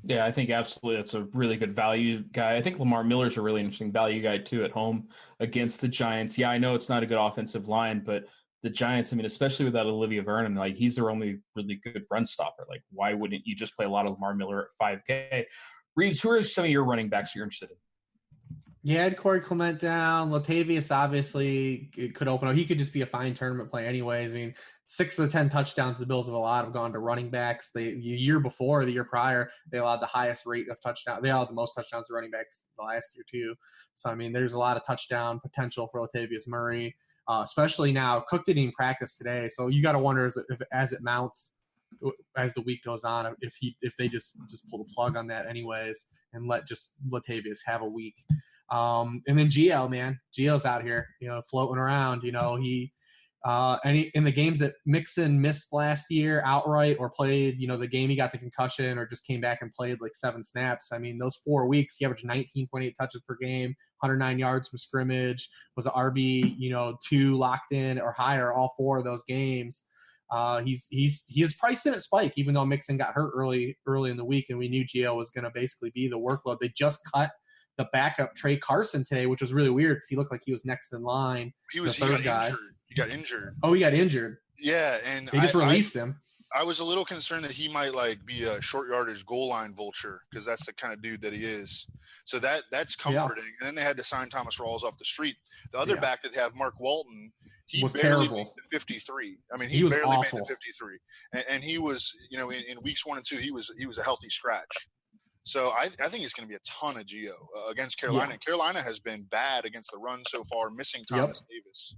Yeah, I think absolutely that's a really good value guy. I think Lamar Miller's a really interesting value guy too at home against the Giants. Yeah, I know it's not a good offensive line, but the Giants, I mean, especially without Olivia Vernon, like he's their only really good run stopper. Like, why wouldn't you just play a lot of Lamar Miller at 5K? Reeves, who are some of your running backs you're interested in? Yeah, I had Corey Clement down. Latavius obviously could open up. He could just be a fine tournament play anyways. I mean, 6 of the 10 touchdowns the Bills have allowed have gone to running backs. The year before, the year prior, they allowed the highest rate of touchdown. They allowed the most touchdowns to running backs the last year too. So, I mean, there's a lot of touchdown potential for Latavius Murray, especially now. Cook didn't even practice today. So you got to wonder as it mounts, as the week goes on, if they just pull the plug on that anyways and let just Latavius have a week. And then Gio, man, Gio's out here, floating around. He in the games that Mixon missed last year outright or played, the game he got the concussion or just came back and played like 7 snaps. I mean, those 4 weeks, he averaged 19.8 touches per game, 109 yards from scrimmage, was an RB, 2 locked in or higher all 4 of those games. He is priced in at spike, even though Mixon got hurt early in the week, and we knew Gio was going to basically be the workload. They just cut the backup Trey Carson today, which was really weird because he looked like he was next in line. He got injured. Oh, he got injured. Yeah, and they just released him. I was a little concerned that he might be a short yardage goal line vulture because that's the kind of dude that he is. So that's comforting. Yeah. And then they had to sign Thomas Rawls off the street. The other back that they have, Mark Walton, he was barely terrible. made the 53. I mean, he was barely awful. made the 53. And he was, in weeks 1 and 2, he was a healthy scratch. So I think it's going to be a ton of Gio against Carolina. Yeah. Carolina has been bad against the run so far, missing Thomas Davis.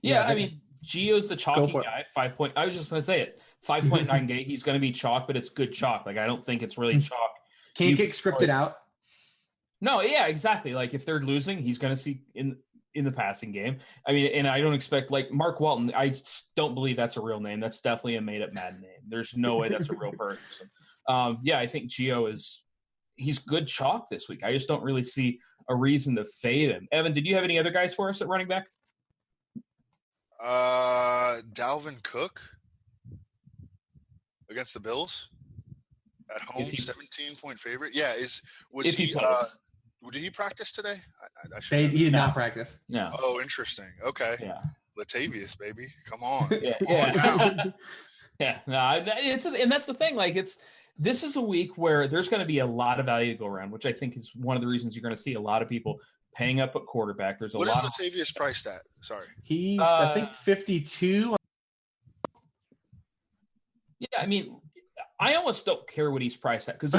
Yeah, I mean, Gio's the chalky guy. I was just going to say it. 5.9 gate. He's going to be chalk, but it's good chalk. Like, I don't think it's really chalk. Can't get scripted out. No, yeah, exactly. Like, if they're losing, he's going to see in the passing game. I mean, and I don't expect, like, Mark Walton, I don't believe that's a real name. That's definitely a made-up Madden name. There's no way that's a real person. I think Gio he's good chalk this week. I just don't really see a reason to fade him. Evan, did you have any other guys for us at running back? Dalvin Cook against the Bills at home, 17-point favorite. Yeah, did he practice today? He did not practice. No. Oh, interesting. Okay. Yeah. Latavius, baby, come on. Yeah. No, and that's the thing. Like, this is a week where there's going to be a lot of value to go around, which I think is one of the reasons you're going to see a lot of people paying up at quarterback. What is Latavius priced at? Sorry. He's, I think, 52. Yeah, I mean, I almost don't care what he's priced at because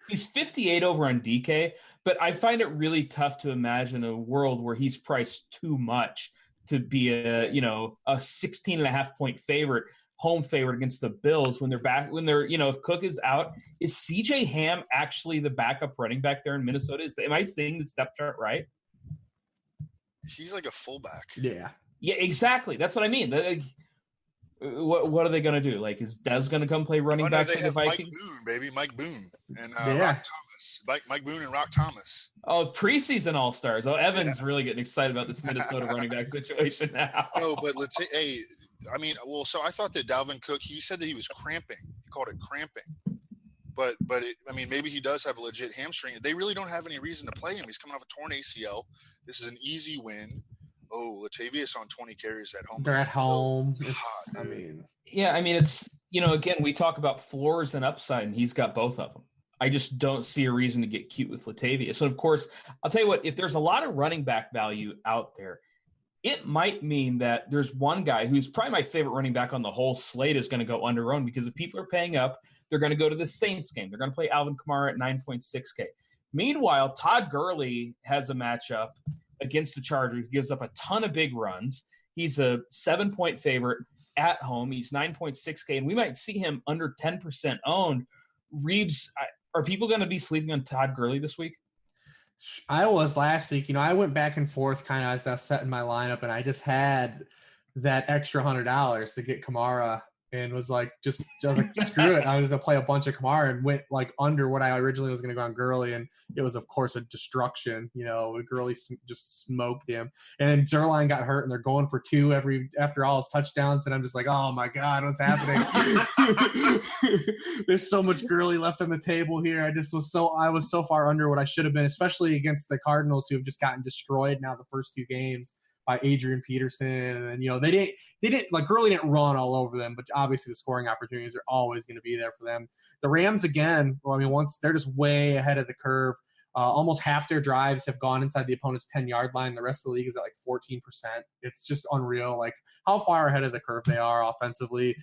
he's 58 over on DK, but I find it really tough to imagine a world where he's priced too much to be a 16.5 point favorite, home favorite against the Bills when they're if Cook is out. Is CJ Ham actually the backup running back there in Minnesota? Am I seeing the step chart right? He's like a fullback. Yeah, exactly. That's what I mean. What are they going to do? Like, is Dez going to come play running back for the Vikings? Mike Boone, and Rock Thomas. Mike Boone and Rock Thomas. Oh, preseason All-Stars. Oh, Evan's really getting excited about this Minnesota running back situation now. No, but so I thought that Dalvin Cook, he said that he was cramping. He called it cramping. But maybe he does have a legit hamstring. They really don't have any reason to play him. He's coming off a torn ACL. This is an easy win. Oh, Latavius on 20 carries at home. They're at home. It's, again, we talk about floors and upside, and he's got both of them. I just don't see a reason to get cute with Latavius. So, of course, I'll tell you what, if there's a lot of running back value out there, it might mean that there's one guy who's probably my favorite running back on the whole slate is going to go underowned because if people are paying up, they're going to go to the Saints game. They're going to play Alvin Kamara at 9.6K. Meanwhile, Todd Gurley has a matchup against the Chargers. He gives up a ton of big runs. He's a 7-point favorite at home. He's 9.6K, and we might see him under 10% owned. Reeves, are people going to be sleeping on Todd Gurley this week? I was last week. I went back and forth kind of as I was setting my lineup, and I just had that extra $100 to get Kamara and was like, I was like, screw it. I was going to play a bunch of Kamara and went like under what I originally was going to go on Gurley. And it was, of course, a destruction. Gurley just smoked him. And Zerline got hurt and they're going for 2 after all his touchdowns. And I'm just like, oh my God, what's happening? There's so much Gurley left on the table here. I was so far under what I should have been, especially against the Cardinals who have just gotten destroyed now the first 2 games by Adrian Peterson. And, they didn't like Gurley didn't run all over them, but obviously the scoring opportunities are always going to be there for them. The Rams, again, once they're just way ahead of the curve. Almost half their drives have gone inside the opponent's 10-yard line. The rest of the league is at like 14%. It's just unreal, like how far ahead of the curve they are offensively.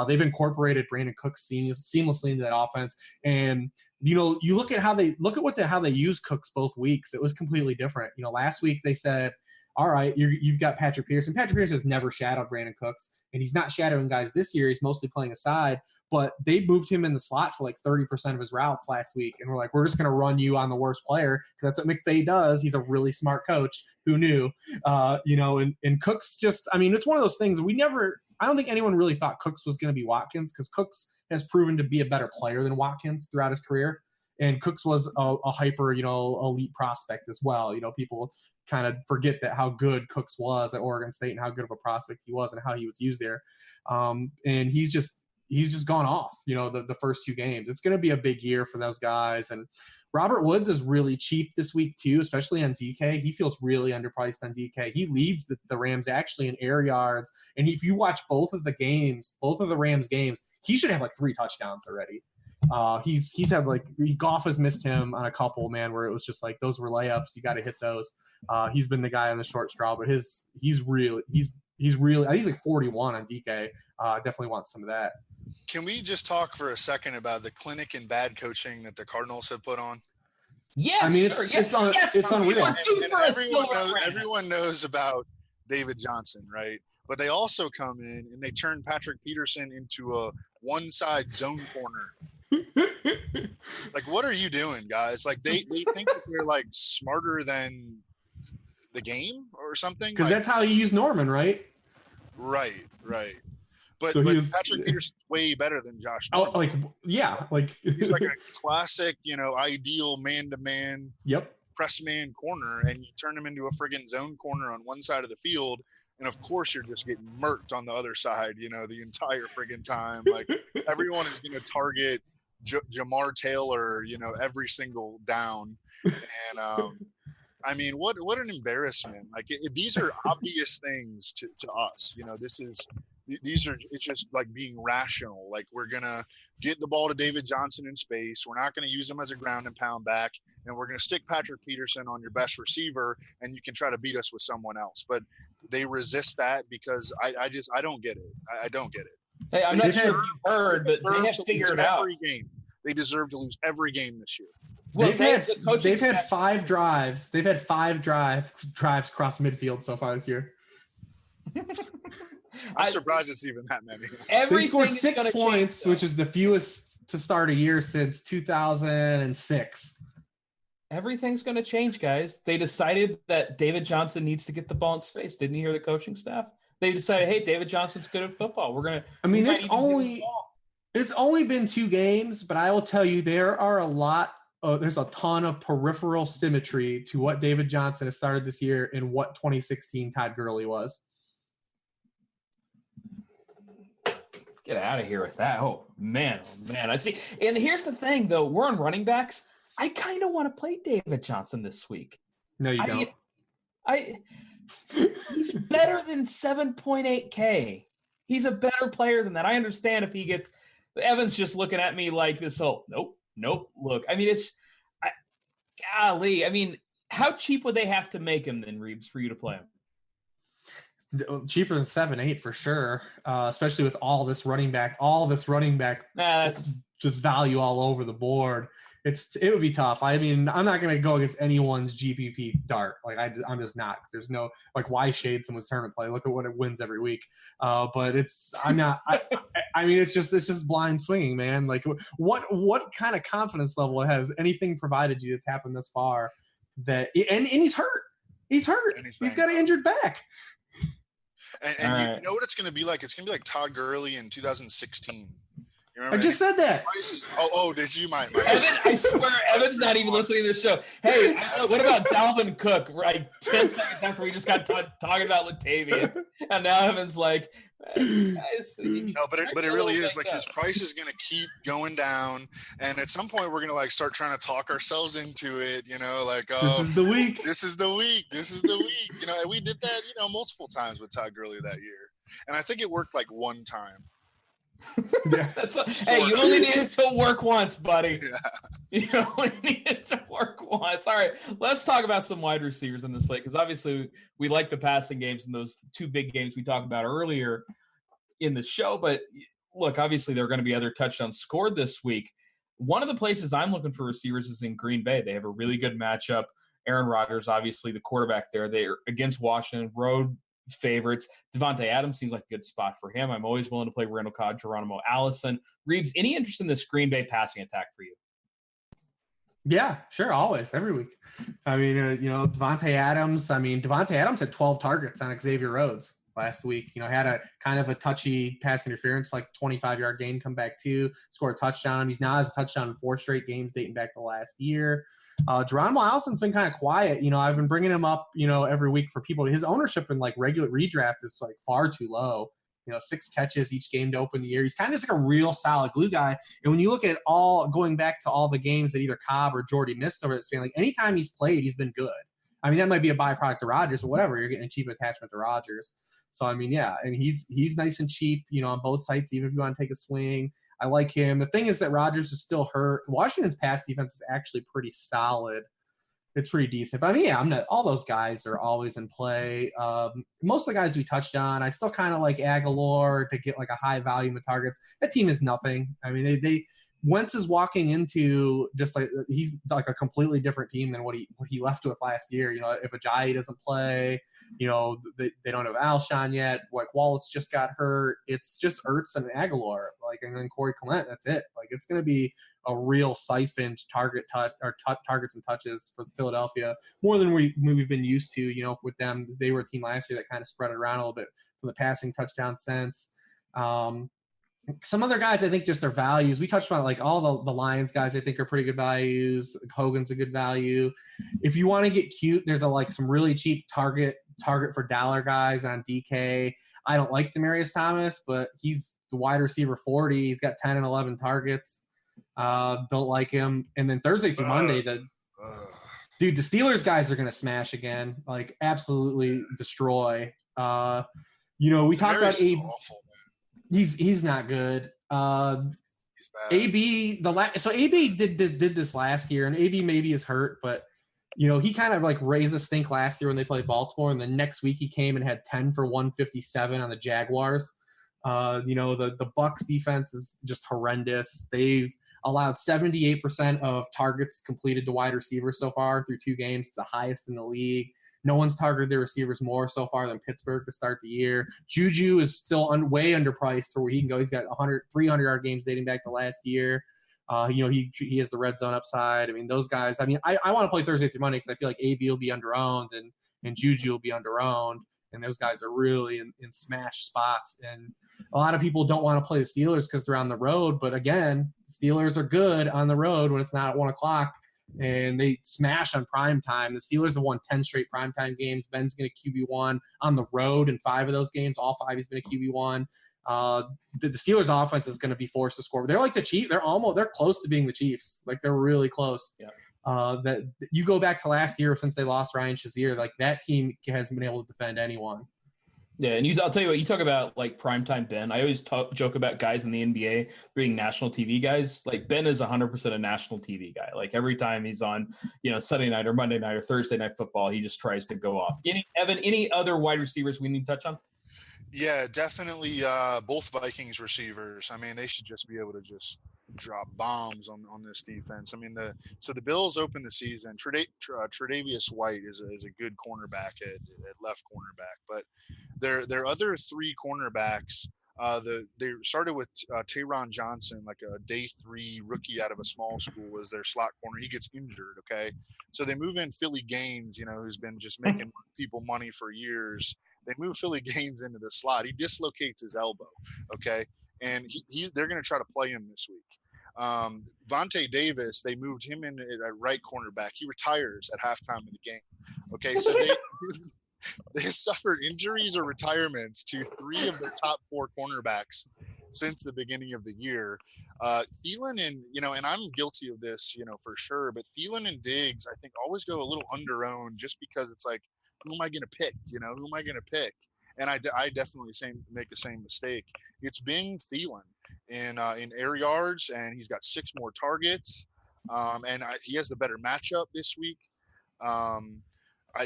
They've incorporated Brandon Cooks seamlessly into that offense. And, you look at how they use Cooks both weeks. It was completely different. Last week they said, all right, you've got Patrick Peterson. Patrick Peterson has never shadowed Brandon Cooks, and he's not shadowing guys this year. He's mostly playing aside, but they moved him in the slot for like 30% of his routes last week. And we're like, we're just going to run you on the worst player because that's what McVay does. He's a really smart coach. Who knew? And Cooks just, it's one of those things I don't think anyone really thought Cooks was going to be Watkins because Cooks has proven to be a better player than Watkins throughout his career. And Cooks was a hyper, elite prospect as well. People kind of forget that how good Cooks was at Oregon State and how good of a prospect he was and how he was used there. And he's just gone off, the first 2 games. It's going to be a big year for those guys. And Robert Woods is really cheap this week too, especially on DK. He feels really underpriced on DK. He leads the Rams actually in air yards. And if you watch both of the Rams games, he should have like 3 touchdowns already. He's had Goff has missed him on a couple, man, where it was just like those were layups. You got to hit those. He's been the guy on the short straw, but he's really I think he's like 41 on DK. Definitely wants some of that. Can we just talk for a second about the clinic and bad coaching that the Cardinals have put on? Yeah, sure. It's unreal. And everyone knows about David Johnson, right? But they also come in and they turn Patrick Peterson into a one-side zone corner. Like, what are you doing, guys? Like, they think that they're like smarter than the game or something. Because that's how you use Norman, right? Right. But Patrick Peterson's way better than Josh Norman. He's like a classic, ideal man-to-man, press man corner, and you turn him into a friggin' zone corner on one side of the field, and of course you're just getting murked on the other side, the entire friggin' time. Like, everyone is going to target Jamar Taylor, every single down, and what an embarrassment! Like, these are obvious things to us. It's just like being rational. Like, we're going to get the ball to David Johnson in space. We're not going to use him as a ground and pound back. And we're going to stick Patrick Peterson on your best receiver, and you can try to beat us with someone else. But they resist that because I don't get it. I don't get it. Hey, I'm not sure if you heard, but they have figured it out. Every game. They deserve to lose every game this year. Well, they've had 5 drives. They've had 5 drives across midfield so far this year. I'm surprised it's even that many. They scored 6 points, which is the fewest to start a year since 2006. Everything's going to change, guys. They decided that David Johnson needs to get the ball in space. Didn't you hear the coaching staff? They decided, hey, David Johnson's good at football. We're going to. It's only been 2 games, but I will tell you there are there's a ton of peripheral symmetry to what David Johnson has started this year and what 2016 Todd Gurley was. Get out of here with that. Oh, man. I see. And here's the thing, though. We're on running backs. I kind of want to play David Johnson this week. No, you don't. He's better than 7.8K. He's a better player than that. I understand if he gets – Evan's just looking at me like this whole, nope. Look, golly. How cheap would they have to make him then, Reeves, for you to play him? Cheaper than 7-8 for sure, especially with all this running back. That's just value all over the board. It would be tough. I'm not going to go against anyone's GPP dart. Like, I'm just not. Cause there's no why shade someone's tournament play. Look at what it wins every week. But I'm not. It's just blind swinging, man. Like, what kind of confidence level has anything provided you that's happened this far? And he's hurt. He's got an injured back. And you know what it's going to be like? It's going to be like Todd Gurley in 2016. I just said that. Did you, Mike? Evan, I swear, Evan's not even listening to the show. Hey, what about Dalvin Cook? Right, 10 seconds after we just got talking about Latavius, and now Evan's like, Guys, No, but it really is like his price is going to keep going down, and at some point we're going to like start trying to talk ourselves into it. Like, oh, this is the week. This is the week. This is the week. And we did that, multiple times with Todd Gurley that year, and I think it worked like one time. Yeah. Hey, you only need it to work once, buddy. Yeah. You only need it to work once. All right, let's talk about some wide receivers in this slate because obviously we like the passing games in those two big games we talked about earlier in the show. But look, obviously there are going to be other touchdowns scored this week. One of the places I'm looking for receivers is in Green Bay. They have a really good matchup. Aaron Rodgers, obviously the quarterback there. They're against Washington, road favorites. Devontae Adams seems like a good spot for him. I'm always willing to play Randall Cobb, Geronimo Allison. Reeves, any interest in this Green Bay passing attack for you? Yeah, sure. Always, every week. I mean, Devontae Adams. Devontae Adams had 12 targets on Xavier Rhodes last week. Had a kind of a touchy pass interference, like 25-yard gain come back too, scored a touchdown. He's now has a touchdown in 4 straight games dating back to last year. Geronimo Allison's been kind of quiet. I've been bringing him up, every week for people. His ownership in like regular redraft is like far too low. 6 catches each game to open the year. He's kind of just like a real solid glue guy. And when you look at going back to all the games that either Cobb or Jordy missed over this span, like anytime he's played, he's been good. That might be a byproduct of Rodgers or whatever. You're getting a cheap attachment to Rodgers. So, yeah, and he's nice and cheap, on both sides, even if you want to take a swing. I like him. The thing is that Rodgers is still hurt. Washington's pass defense is actually pretty solid. It's pretty decent. But all those guys are always in play. Most of the guys we touched on, I still kind of like Aguilar to get like a high volume of targets. That team is nothing. They Wentz is walking into just like he's like a completely different team than what he left with last year. If Ajayi doesn't play, they don't have Alshon yet. Like Wallace just got hurt. It's just Ertz and Aguilar, and then Corey Clement. That's it. It's going to be a real siphoned targets and touches for Philadelphia, more than we've been used to. With them, they were a team last year that kind of spread it around a little bit from the passing touchdown sense. Some other guys, I think, just their values. We touched on like all the Lions guys. I think are pretty good values. Hogan's a good value. If you want to get cute, there's some really cheap target for dollar guys on DK. I don't like Demaryius Thomas, but he's the wide receiver 40. He's got 10 and 11 targets. Don't like him. And then Thursday through Monday, the Steelers guys are going to smash again, like absolutely destroy. We talked about awful. He's not good. He's bad. AB AB did this last year, and AB maybe is hurt, but he kind of like raised a stink last year when they played Baltimore, and the next week he came and had 10 for 157 on the Jaguars. The Bucs defense is just horrendous. They've allowed 78% of targets completed to wide receivers so far through 2 games. It's the highest in the league. No one's targeted their receivers more so far than Pittsburgh to start the year. Juju is still way underpriced for where he can go. He's got 300-yard games dating back to last year. He has the red zone upside. Those guys. I want to play Thursday through Monday because I feel like AB will be underowned and Juju will be underowned. And those guys are really in smash spots. And a lot of people don't want to play the Steelers because they're on the road. But again, Steelers are good on the road when it's not at 1 o'clock. And they smash on prime time. The Steelers have won 10 straight primetime games. Ben's going to QB1 on the road in 5 of those games. All 5 he's been a QB1. The Steelers offense is going to be forced to score. They're like the Chiefs. They're close to being the Chiefs. Like they're really close. Yeah. That you go back to last year since they lost Ryan Shazier, like that team hasn't been able to defend anyone. Yeah, and I'll tell you what, you talk about like primetime Ben. I always joke about guys in the NBA being national TV guys. Like Ben is 100% a national TV guy. Like every time he's on, Sunday night or Monday night or Thursday night football, he just tries to go off. Evan, any other wide receivers we need to touch on? Yeah, definitely both Vikings receivers. They should just be able to just drop bombs on this defense. The Bills open the season. Tre'Davious White is a good cornerback at left cornerback, but their other 3 cornerbacks, they started with Taron Johnson, like a day 3 rookie out of a small school, as their slot corner. He gets injured, okay? So they move in Philly Gaines, who's been just making people money for years. They move Philly Gaines into the slot. He dislocates his elbow, okay? And they're going to try to play him this week. Vontae Davis, they moved him in at right cornerback. He retires at halftime of the game, okay? So they suffered injuries or retirements to 3 of their top 4 cornerbacks since the beginning of the year. Thielen and I'm guilty of this, for sure, but Thielen and Diggs, I think, always go a little under-owned just because it's like, who am I going to pick? Who am I going to pick? And I definitely make the same mistake. It's been Thielen in air yards, and he's got 6 more targets, and he has the better matchup this week.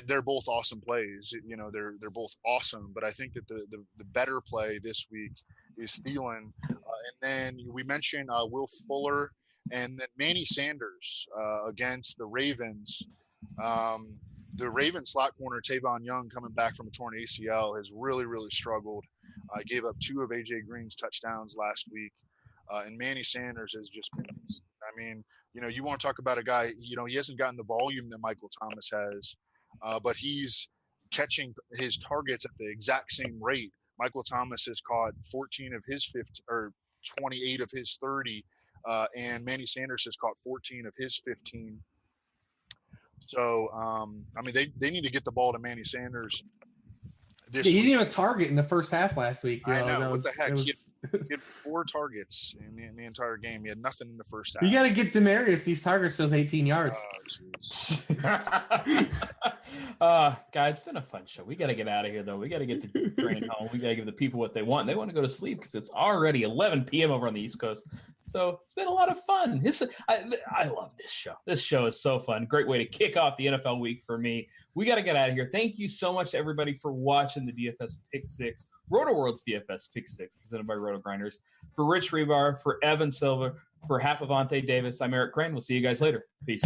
They're both awesome plays. They're both awesome, but I think that the better play this week is Thielen. And then we mentioned Will Fuller, and then Manny Sanders against the Ravens. The Ravens slot corner, Tavon Young, coming back from a torn ACL, has really, really struggled. Gave up 2 of A.J. Green's touchdowns last week. And Manny Sanders has just been – I mean, you want to talk about a guy, he hasn't gotten the volume that Michael Thomas has, but he's catching his targets at the exact same rate. Michael Thomas has caught 14 of his 50 or 28 of his 30, and Manny Sanders has caught 14 of his 15. So, they need to get the ball to Manny Sanders this week. He didn't even target in the first half last week. I know. What the heck? He had 4 targets in the entire game. He had nothing in the first half. You got to get Demarius these targets, those 18 yards. Guys, it's been a fun show. We got to get out of here, though. We got to get the train home. We got to give the people what they want. They want to go to sleep because it's already 11 p.m. over on the East Coast. So it's been a lot of fun. I love this show. This show is so fun. Great way to kick off the NFL week for me. We got to get out of here. Thank you so much, everybody, for watching the DFS Pick 6, RotoWorld's DFS Pick 6, presented by RotoGrinders. For Rich Rebar, for Evan Silva, for half of Avante Davis, I'm Eric Crane. We'll see you guys later. Peace.